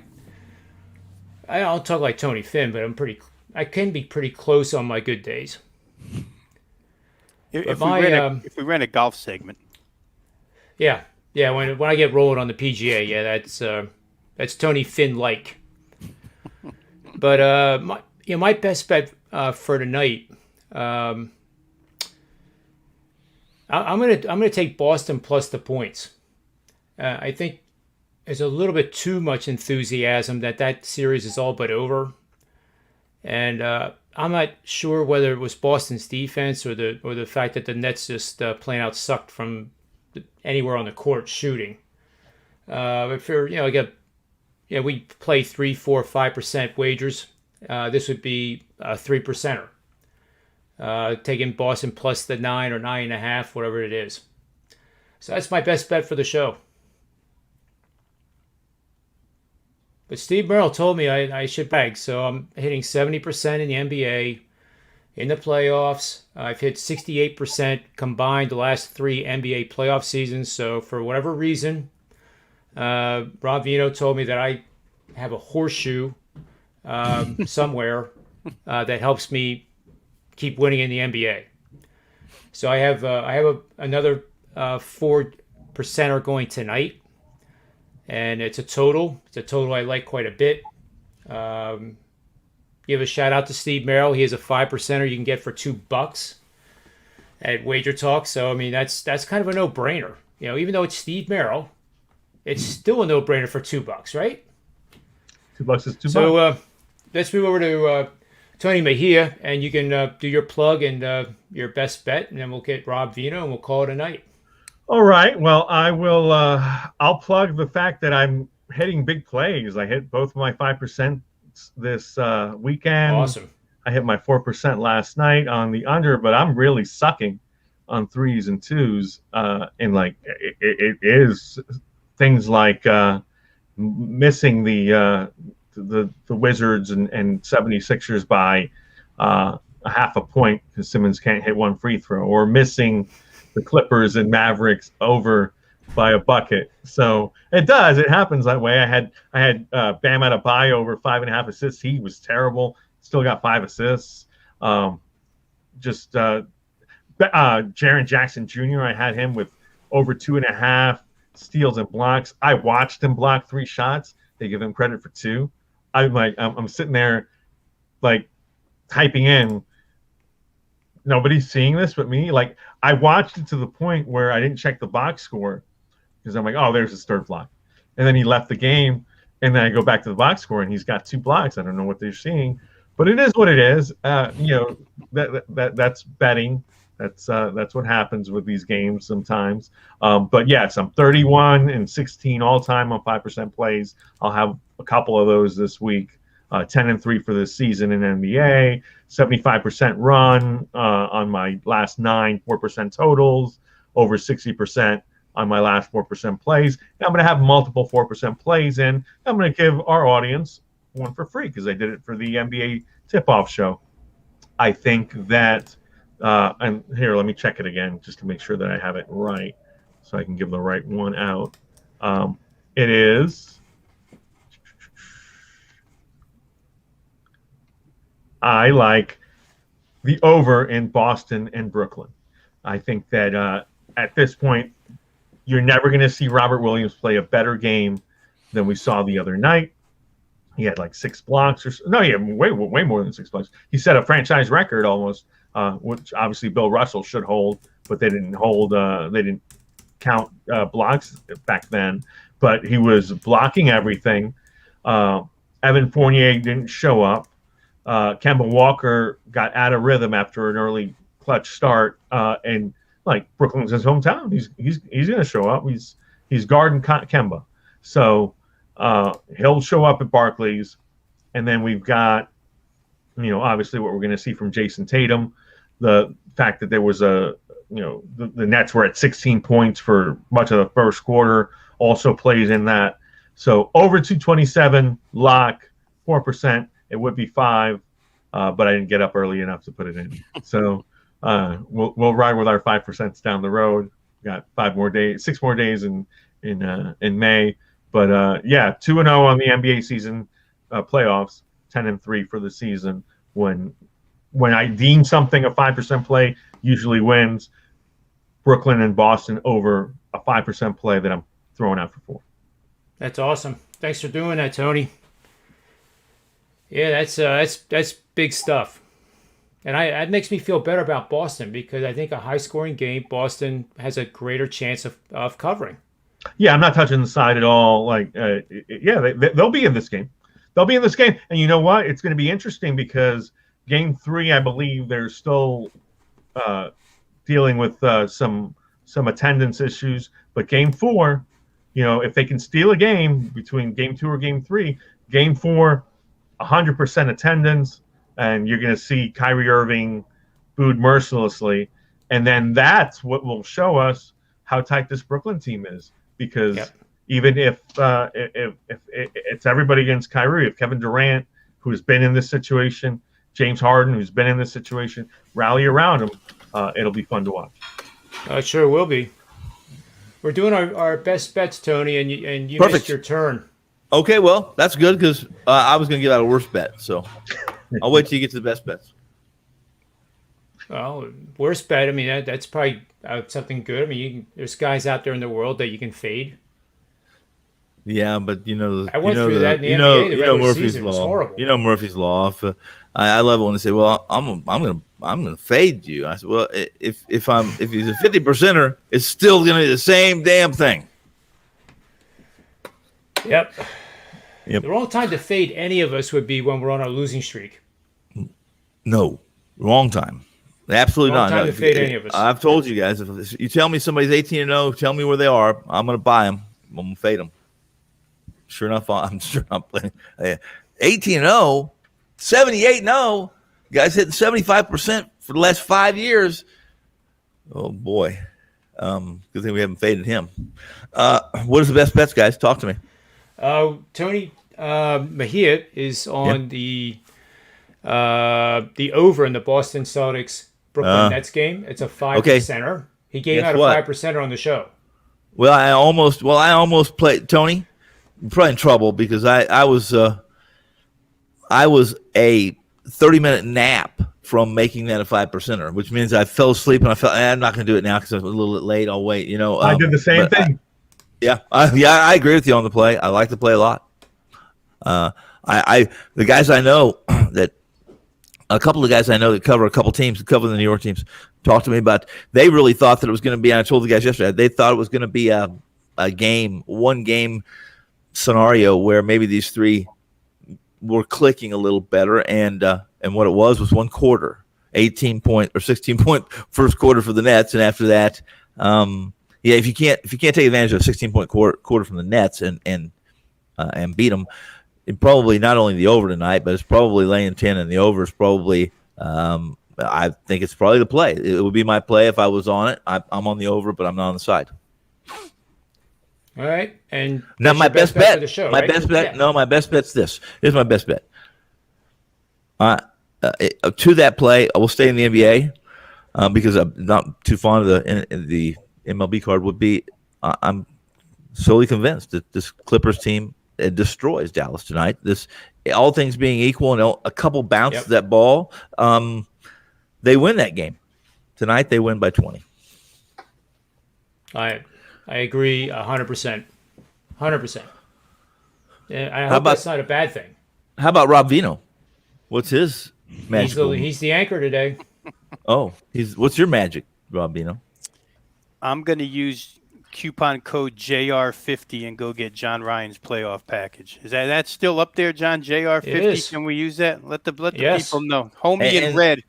don't talk like Tony Finn, but I can be pretty close on my good days. If we ran a golf segment, yeah, when I get rolling on the PGA, that's Tony Finn like. But my best bet for tonight, I'm gonna take Boston plus the points. I think there's a little bit too much enthusiasm that series is all but over, and I'm not sure whether it was Boston's defense or the fact that the Nets just plain out sucked from anywhere on the court shooting. But for we play 3, 4, 5% wagers. This would be a 3%er. Taking Boston plus the 9 or 9.5, whatever it is. So that's my best bet for the show. But Steve Merrill told me I should bag, so I'm hitting 70% in the NBA. In the playoffs, I've hit 68% combined the last 3 NBA playoff seasons. So for whatever reason, Rob Vino told me that I have a horseshoe somewhere that helps me keep winning in the NBA. So I have another 4%er going tonight, and it's a total. It's a total I like quite a bit. Give a shout out to Steve Merrill. He has a 5%er you can get for $2 at Wager Talk. So I mean that's kind of a no-brainer. Even though it's Steve Merrill, it's still a no-brainer for $2, right? $2 is $2. So let's move over to Tony Mejia, and you can do your plug and your best bet, and then we'll get Rob Vino, and we'll call it a night. All right. Well, I will. I'll plug the fact that I'm hitting big plays. I hit both of my 5% this weekend. Awesome. I hit my 4% last night on the under, but I'm really sucking on 3s and 2s. And like it is things like missing the Wizards and 76ers by a half a point because Simmons can't hit one free throw, or missing the Clippers and Mavericks over by a bucket. So it happens that way. I had Bam Adebayo over 5.5 assists. He was terrible. Still got 5 assists. Jaren Jackson Jr., I had him with over 2.5 steals and blocks. I watched him block 3 shots. They give him credit for 2. I'm sitting there like typing in, nobody's seeing this but me. Like, I watched it to the point where I didn't check the box score because I'm like, oh, there's his 3rd block. And then he left the game, and then I go back to the box score, and he's got 2 blocks. I don't know what they're seeing, but it is what it is. That's betting. That's what happens with these games sometimes. But yes, I'm 31-16 all time on 5% plays. I'll have a couple of those this week. 10-3 for this season in NBA. 75% run on my last 9 4% totals. Over 60% on my last 4% plays. And I'm going to have multiple 4% plays in. I'm going to give our audience one for free because I did it for the NBA tip-off show. I think that. And here, let me check it again just to make sure that I have it right so I can give the right one out. It is. I like the over in Boston and Brooklyn. I think that at this point, you're never going to see Robert Williams play a better game than we saw the other night. He had like 6 blocks way more than 6 blocks. He set a franchise record almost, which obviously Bill Russell should hold, but they didn't hold. They didn't count blocks back then. But he was blocking everything. Evan Fournier didn't show up. Kemba Walker got out of rhythm after an early clutch start, and like Brooklyn's his hometown. He's going to show up. He's guarding Kemba, so he'll show up at Barclays, and then we've got, obviously what we're going to see from Jason Tatum, the fact that there was the Nets were at 16 points for much of the first quarter also plays in that. So over 227 lock, 4%. It would be 5, but I didn't get up early enough to put it in. So we'll ride with our 5% down the road. Got 6 more days in May. But 2-0 on the NBA season playoffs, 10-3 for the season. When I deem something a 5% play, usually wins. Brooklyn and Boston over a 5% play that I'm throwing out for 4. That's awesome. Thanks for doing that, Tony. Yeah, that's big stuff. And that makes me feel better about Boston, because I think a high-scoring game, Boston has a greater chance of covering. Yeah, I'm not touching the side at all. They'll be in this game. They'll be in this game. And you know what? It's going to be interesting because Game 3, I believe they're still dealing with some attendance issues. But Game 4, if they can steal a game between Game 2 or Game 3, Game 4, 100% attendance, and you're going to see Kyrie Irving booed mercilessly. And then that's what will show us how tight this Brooklyn team is. Because even if it's everybody against Kyrie, if Kevin Durant, who's been in this situation, James Harden, who's been in this situation, rally around him, it'll be fun to watch. It sure will be. We're doing our best bets, Tony, and you Perfect. missed your turn. Okay, well, that's good because I was going to give out a worst bet. So I'll wait till you get to the best bets. Well, worst bet, I mean, that's probably something good. I mean, there's guys out there in the world that you can fade. Yeah, but I went through that in the NBA. The regular Murphy's season was law. horrible. You know Murphy's law. If, I love it when they say, "Well, I'm gonna fade you." I said, "Well, if he's a 50%er, it's still gonna be the same damn thing." Yep. The wrong time to fade any of us would be when we're on our losing streak. No, wrong time. Absolutely Wrong not. time to fade any of us. I've told you guys, if you tell me somebody's 18-0, tell me where they are. I'm going to buy them. I'm going to fade them. Sure enough, I'm sure I'm playing 18-0, 78-0. Guys hitting 75% for the last 5 years. Oh boy, good thing we haven't faded him. What is the best bets, guys? Talk to me. Tony Mejia is on the over in the Boston Celtics Brooklyn Nets game. It's a 5%er. He gave out a 5%er on the show. Well, I almost played Tony. You're probably in trouble because I was a 30-minute nap from making that a 5%er, which means I fell asleep and I felt I'm not going to do it now because I'm a little bit late. I'll wait. I did the same thing. I agree with you on the play. I like the play a lot. The guys I know that a couple of guys I know that cover a couple teams that cover the New York teams talked to me about. They really thought that it was going to be. And I told the guys yesterday they thought it was going to be a one game scenario where maybe these three were clicking a little better, and what it was one quarter, 18-point or 16-point first quarter for the Nets, and after that, if you can't take advantage of a 16-point quarter from the Nets and beat them, it probably not only the over tonight, but it's probably laying 10, and the over is probably. I think it's probably the play. It would be my play if I was on it. I'm on the over, but I'm not on the side. All right, and now my best bet for the show, my right? best bet. Yeah. No, my best bet's this. Here's my best bet. To that play, I will stay in the NBA because I'm not too fond of the MLB card. Would be I'm solely convinced that this Clippers team destroys Dallas tonight. This, all things being equal, and a couple bounces of that ball, they win that game tonight. They win by 20. I agree 100%. 100%. And I hope that's not a bad thing. How about Rob Vino? What's his magic? He's the anchor today. Oh, what's your magic, Rob Vino? I'm going to use coupon code JR50 and go get John Ryan's playoff package. Is that still up there, John? JR50? Can we use that? Let the people know. Homie in red.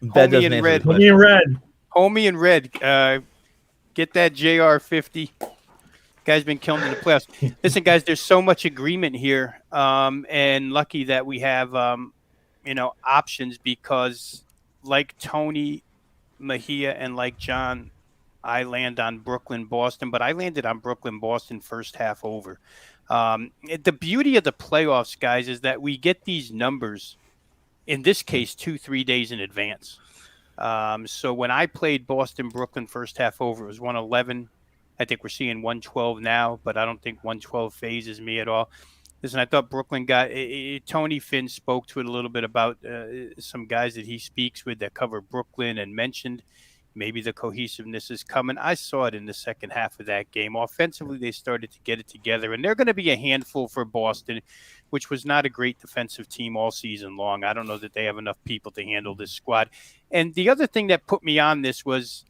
Homie in red. Homie in red. Homie and Red, get that JR50. Guy's been killing in the playoffs. Listen, guys, there's so much agreement here, and lucky that we have, options because, like Tony, Mejia, and like John, I land on Brooklyn, Boston, but I landed on Brooklyn, Boston first half over. The beauty of the playoffs, guys, is that we get these numbers, in this case, 2-3 days in advance. So when I played Boston, Brooklyn first half over, it was 111. I think we're seeing 112 now, but I don't think 112 phases me at all. Listen, I thought Brooklyn got Tony Finn spoke to it a little bit about some guys that he speaks with that cover Brooklyn and mentioned maybe the cohesiveness is coming. I saw it in the second half of that game. Offensively, they started to get it together, and they're going to be a handful for Boston, which was not a great defensive team all season long. I don't know that they have enough people to handle this squad. And the other thing that put me on this was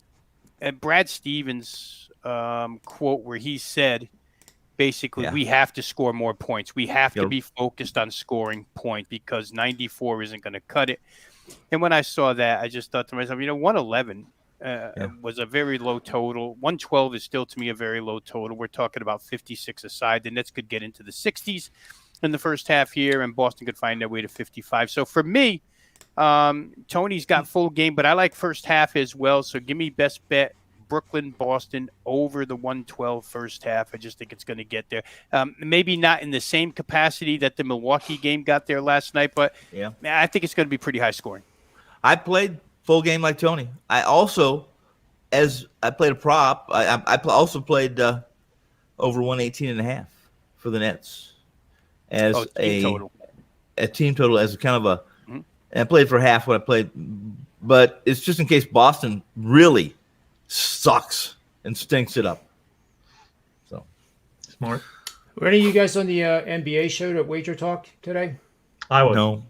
Brad Stevens' quote where he said, basically, we have to score more points. We have to be focused on scoring point because 94 isn't going to cut it. And when I saw that, I just thought to myself, 111 was a very low total. 112 is still, to me, a very low total. We're talking about 56 aside. The Nets could get into the 60s in the first half here, and Boston could find their way to 55. So for me, Tony's got full game, but I like first half as well. So give me best bet. Brooklyn, Boston over the 112 first half. I just think it's going to get there. Maybe not in the same capacity that the Milwaukee game got there last night, but I think it's going to be pretty high scoring. I played full game like Tony. I also, as I played a prop, I also played over 118.5 for the Nets as total. A team total as a kind of a. And I played for half what I played, but it's just in case Boston really sucks and stinks it up. So smart. Were any of you guys on the NBA show at Wager Talk today? I was. No.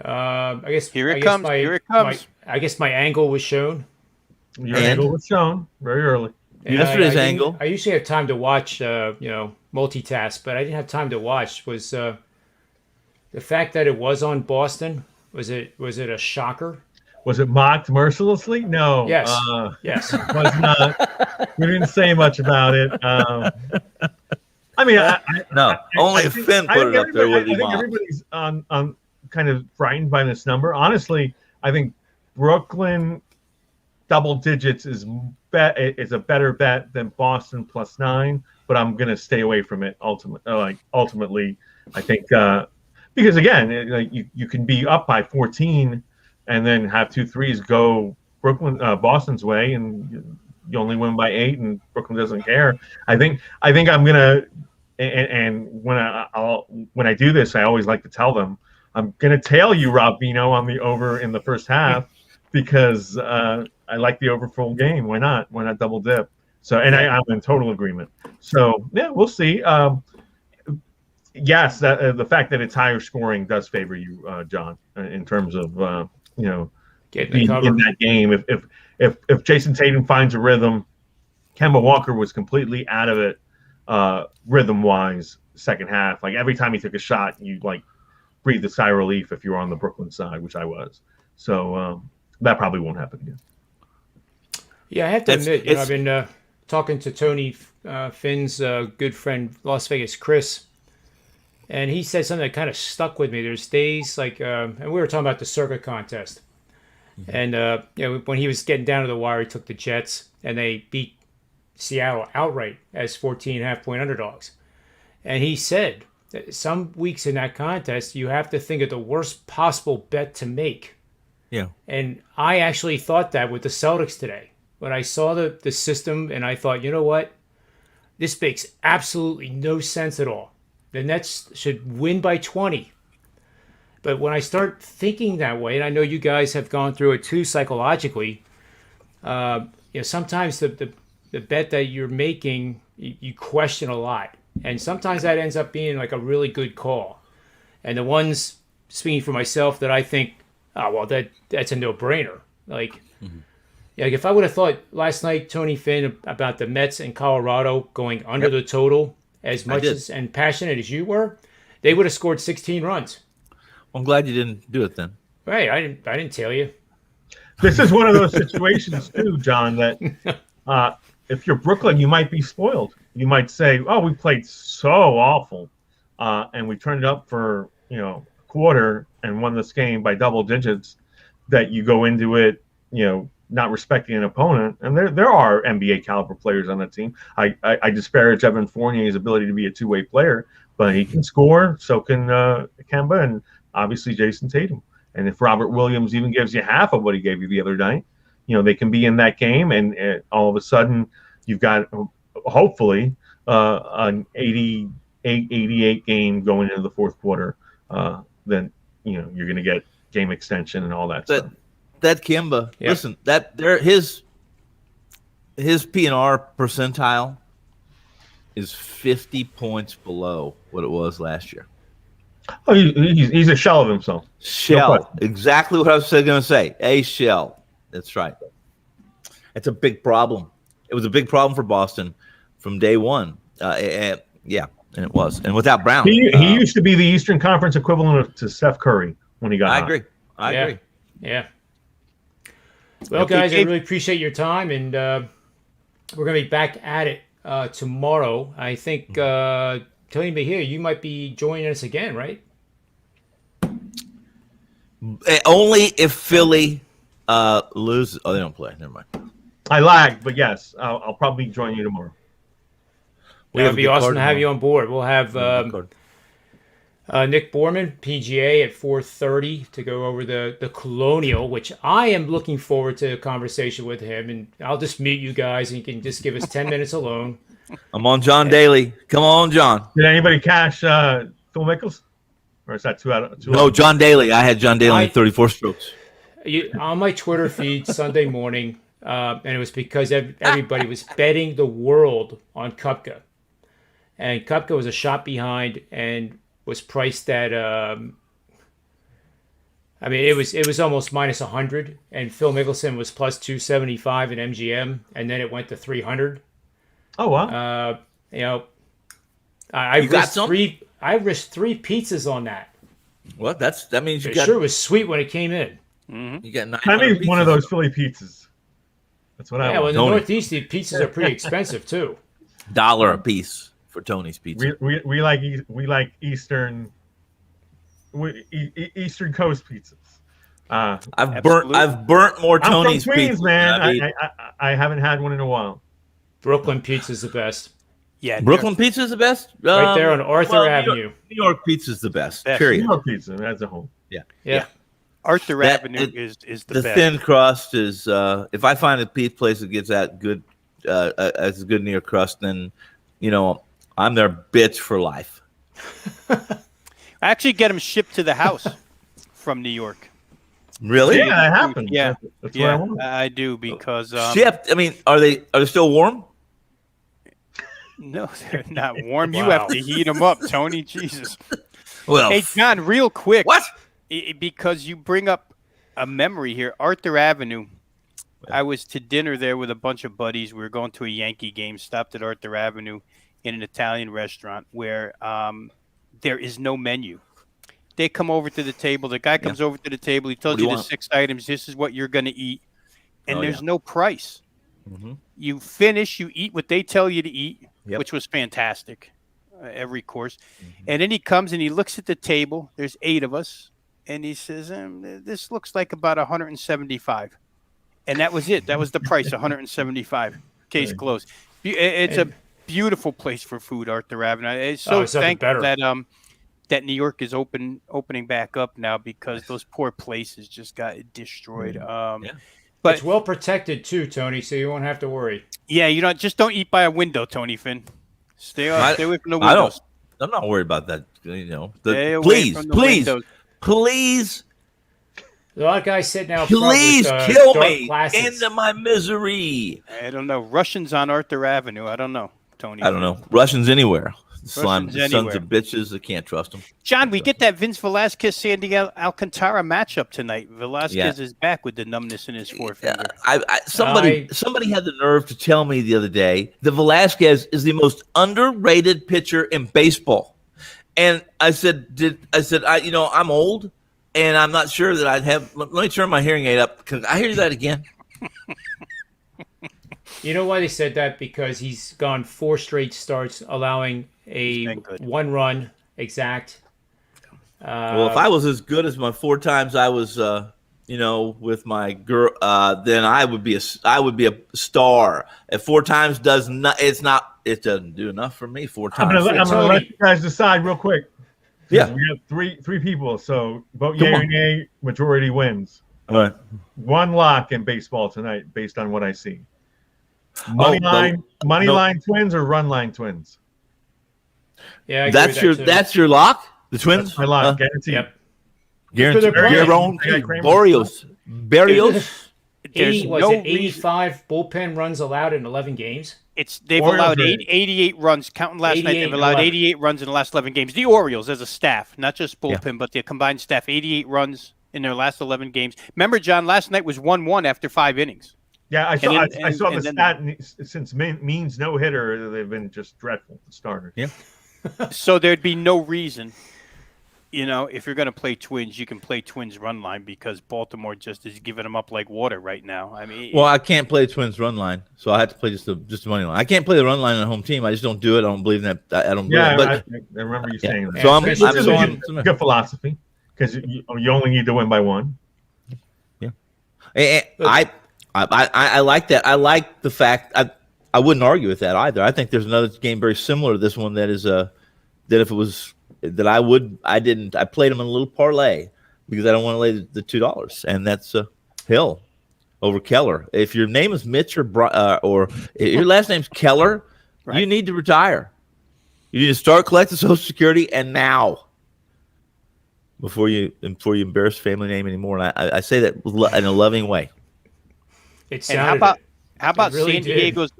I guess here it comes. I guess my angle was shown. Your angle was shown very early. And yesterday's angle. I usually have time to watch, multitask, but I didn't have time to watch. Was the fact that it was on Boston? Was it a shocker? Was it mocked mercilessly? No. Yes. Yes. It was not. We didn't say much about it. Only Finn put it up there with him. I think everybody's on kind of frightened by this number. Honestly, I think Brooklyn double digits is a better bet than Boston +9, but I'm going to stay away from it ultimately. I think because again, you can be up by 14 and then have 2 threes go Boston's way, and you only win by 8, and Brooklyn doesn't care. I think I'm gonna, and when I do this, I always like to tell them I'm gonna tail you, Rob Vino, on the over in the first half because I like the over full game. Why not? Why not double dip? So, and I'm in total agreement. So yeah, we'll see. Yes, the fact that it's higher scoring does favor you, John, in terms of being in that game. If Jason Tatum finds a rhythm, Kemba Walker was completely out of it rhythm wise second half. Like every time he took a shot, you breathe a sigh of relief if you were on the Brooklyn side, which I was. So that probably won't happen again. Yeah, I have to admit, I've been talking to Tony Finn's good friend, Las Vegas Chris. And he said something that kind of stuck with me. There's days and we were talking about the circuit contest. Mm-hmm. And, when he was getting down to the wire, he took the Jets and they beat Seattle outright as 14.5-point underdogs. And he said that some weeks in that contest, you have to think of the worst possible bet to make. Yeah. And I actually thought that with the Celtics today. When I saw the system and I thought, you know what? This makes absolutely no sense at all. The Nets should win by 20. But when I start thinking that way, and I know you guys have gone through it too psychologically, sometimes the bet that you're making, you question a lot. And sometimes that ends up being like a really good call. And the ones, speaking for myself, that I think, that's a no-brainer. Like if I would have thought last night, Tony Finn, about the Mets and Colorado going under the total, as much as and passionate as you were, they would have scored 16 runs. I'm glad you didn't do it then. Right, I didn't tell you. This is one of those situations too, John, that if you're Brooklyn, you might be spoiled. You might say, "Oh, we played so awful, and we turned it up for a quarter and won this game by double digits." That you go into it, not respecting an opponent, and there are NBA caliber players on that team. I disparage Evan Fournier's ability to be a two-way player, but he can score. So can Kemba, and obviously Jason Tatum. And if Robert Williams even gives you half of what he gave you the other night, they can be in that game, and all of a sudden you've got hopefully an 88 game going into the fourth quarter. Then you're going to get game extension and all that stuff. That Kemba, listen, his PNR percentile is 50 points below what it was last year. Oh, he's a shell of himself. Shell. Exactly what I was going to say. A shell. That's right. It's a big problem. It was a big problem for Boston from day one. And it was. And without Brown. He used to be the Eastern Conference equivalent to Steph Curry when he got hot. I agree. Yeah. Well, guys, I really appreciate your time, and we're going to be back at it tomorrow. I think Tony Mejia, you might be joining us again, right? Only if Philly loses. Oh, they don't play. Never mind. I lagged, but yes, I'll probably join you tomorrow. It would be awesome to have you on board. We'll have Nick Borman, PGA, at 4:30 to go over the Colonial, which I am looking forward to a conversation with him. And I'll just mute you guys, and you can just give us 10 minutes alone. I'm on John Daly. Come on, John. Did anybody cash Phil Mickelson? Or is that two out? No, John Daly. I had John Daly in 34 strokes. On my Twitter feed Sunday morning, and it was because everybody was betting the world on Koepka. And Koepka was a shot behind and was priced at it was almost minus 100, and Phil Mickelson was plus 275 in MGM, and then it went to 300. Oh wow! I risked three pizzas on that. Well, that means it sure was sweet when it came in. Mm-hmm. You got 900 I need one of those Philly pizzas. That's what I want. Well, in the Northeast, the pizzas are pretty expensive too. $1 a piece for Tony's Pizza. We like Eastern Coast pizzas. I've burnt more Tony's I'm from Queens, pizza, man. I haven't had one in a while. Brooklyn pizza's the best. Yeah, Brooklyn pizza is the best. Right there on Arthur Avenue. New York pizza is the best. Period. New York pizza as a whole. Yeah. Arthur Avenue is the best. The thin crust is. If I find a pizza place that gets that good, as a good New York crust, then I'm their bitch for life. I actually get them shipped to the house from New York. Really? Yeah, that happens. Yeah, that's what I want. I do because shipped. I mean, are they still warm? No, they're not warm. You have to heat them up, Tony. Jesus. Well, hey, John, real quick. What? Because you bring up a memory here. Arthur Avenue. I was to dinner there with a bunch of buddies. We were going to a Yankee game, stopped at Arthur Avenue in an Italian restaurant where there is no menu. They come over to the table. The guy comes over to the table. He tells you the 6 items. This is what you're going to eat. And there's no price. Mm-hmm. You finish, you eat what they tell you to eat, which was fantastic, every course. Mm-hmm. And then he comes and he looks at the table. There's 8 of us. And he says, this looks like about $175. And that was it. That was the price, $175. Case closed. It's a beautiful place for food, Arthur Avenue. It's so thankful that New York is opening back up now because those poor places just got destroyed. But it's well protected too, Tony, so you won't have to worry. Yeah, just don't eat by a window, Tony Finn. Stay away from the windows. I'm not worried about that. Please. A lot of guys sitting out Please front with, kill me glasses. into my misery. I don't know. Russians on Arthur Avenue. I don't know, Tony. I don't know. Russians anywhere. Sons of anywhere. bitches. I can't trust them. John, we get that Vince Velasquez Sandy Alcantara matchup tonight. Velasquez is back with the numbness in his forefinger. Somebody had the nerve to tell me the other day that Velasquez is the most underrated pitcher in baseball. And I said, I'm old. and I'm not sure that I'd have. Let me turn my hearing aid up because I hear that again. You know why they said that? Because he's gone 4 straight starts, allowing a 1-run exact. Well, if I was as good as my 4 times I was, with my girl, then I would be a star. At 4 times does not. It doesn't do enough for me. 4 times. I'm gonna let you guys decide real quick. Yeah, we have three people, so vote yay or nay. Majority wins. All right. 1 lock in baseball tonight, based on what I see. Money line Twins or run line Twins? Yeah, that's your lock. The Twins. That's my lock, guaranteed. Yep. Guaranteed. Barrios. 85 bullpen runs allowed in 11 games? They've allowed 88 runs. Counting last night, they've allowed 88 runs in the last 11 games. The Orioles, as a staff, not just bullpen, but the combined staff, 88 runs in their last 11 games. Remember, John, last night was 1-1 after 5 innings. Yeah, I saw the stat. Since Means no hitter, they've been just dreadful. The starters. Yeah. So there'd be no reason, if you're going to play Twins, you can play Twins run line because Baltimore just is giving them up like water right now. I mean, well, I can't play Twins run line, so I have to play just the money line. I can't play the run line on home team. I just don't do it. I don't believe in that. I don't. Yeah, believe it. But I remember you saying that. So I'm good philosophy because you only need to win by 1. Yeah, I like that. I like the fact I wouldn't argue with that either. I think there's another game very similar to this one that is that if it was that I played them in a little parlay because I don't want to lay the $2, and that's Hill over Keller. If your name is Mitch or if your last name's Keller, right, you need to retire. You need to start collecting Social Security and now. Before you embarrass family name anymore, and I say that in a loving way. How about really San Diego's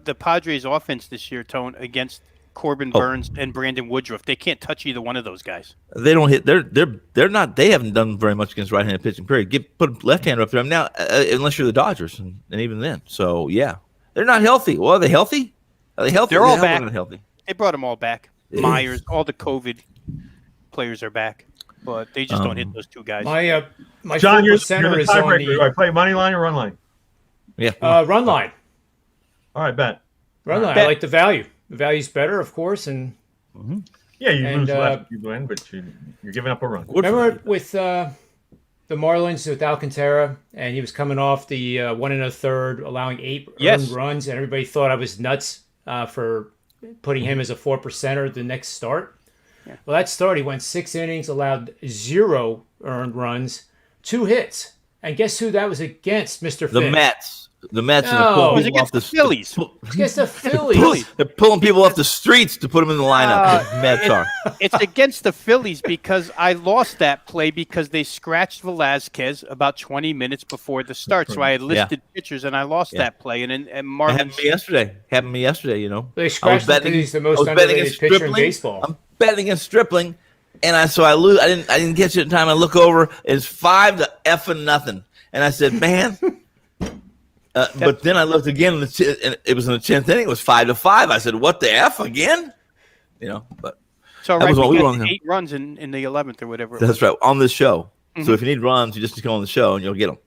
the Padres offense this year, Tone, against Corbin Burns and Brandon Woodruff? They can't touch either one of those guys. They don't hit. They're not. They haven't done very much against right-handed pitching. Period. Put a left-hander up there now, unless you're the Dodgers, and even then. So yeah, they're not healthy. Well, are they healthy? Are they healthy? They're all back. Not healthy. They brought them all back. Myers, all the COVID players are back. But they just don't hit those 2 guys. My John, you're the tiebreaker. Do I play money line or run line? Yeah. Run line. All right, bet. Run line. I like the value. The value's better, of course, and yeah, you lose less if you win, but you're giving up a run. Remember with the Marlins with Alcantara, and he was coming off the 1 1/3, allowing 8 earned runs, and everybody thought I was nuts for putting him as a 4%er the next start. Yeah. Well, that start, he went 6 innings, allowed 0 earned runs, 2 hits. And guess who that was against, Mr. Finn? The Mets. The Mets no, and it was against the Phillies. Against the Phillies. They're pulling people off the streets to put them in the lineup. The Mets are. It's against the Phillies because I lost that play because they scratched Velazquez about 20 minutes before the start. So I had listed pitchers and I lost that play. And Marlins. It happened to me yesterday. They scratched him because he's the most underrated pitcher in baseball. I'm betting against Stripling, and I lose. I didn't catch it in time. I look over, it's 5-0, and I said, man. But then I looked again, and it was in the 10th inning. It was 5-5. I said, "What the f again?" But so that was what we got 8 runs in the 11th or whatever. That's right on this show. So if you need runs, you just go on the show and you'll get them.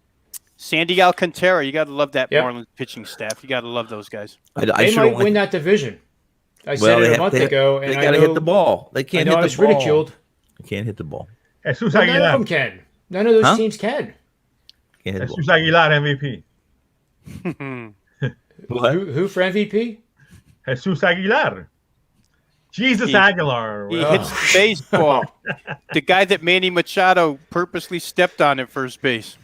Sandy Alcantara, you got to love that Marlins pitching staff. You got to love those guys. They might win that division. I said it a month ago, and they got to hit the ball. They can't hit the ball. I was ridiculed. They can't hit the ball. Jesus none of them can. None of those teams can. Can't hit the ball. Jesus Aguilar MVP. Who for MVP? Jesus Aguilar. Jesus Aguilar. He hits the baseball. The guy that Manny Machado purposely stepped on at first base.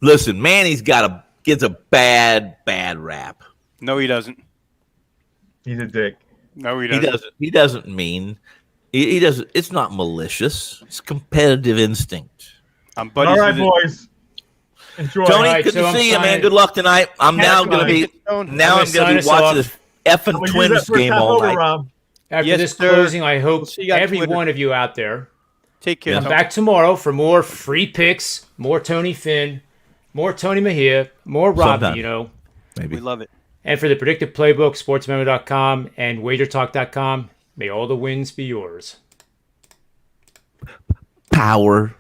Listen, Manny's gets a bad rap. No, he doesn't. He's a dick. No, he doesn't. He doesn't mean. He doesn't. It's not malicious. It's competitive instinct. All right, boys. Enjoy. Tony, good to see you, man. Good luck tonight. I'm now going to be watching this effing Twins game all night. After this closing, I hope every one of you out there take care. Come back tomorrow for more free picks, more Tony Finn, more Tony Mejia, more Robbie. Maybe we love it. And for the Predictive PlayBook, sportsmemo.com and wagertalk.com, may all the wins be yours. power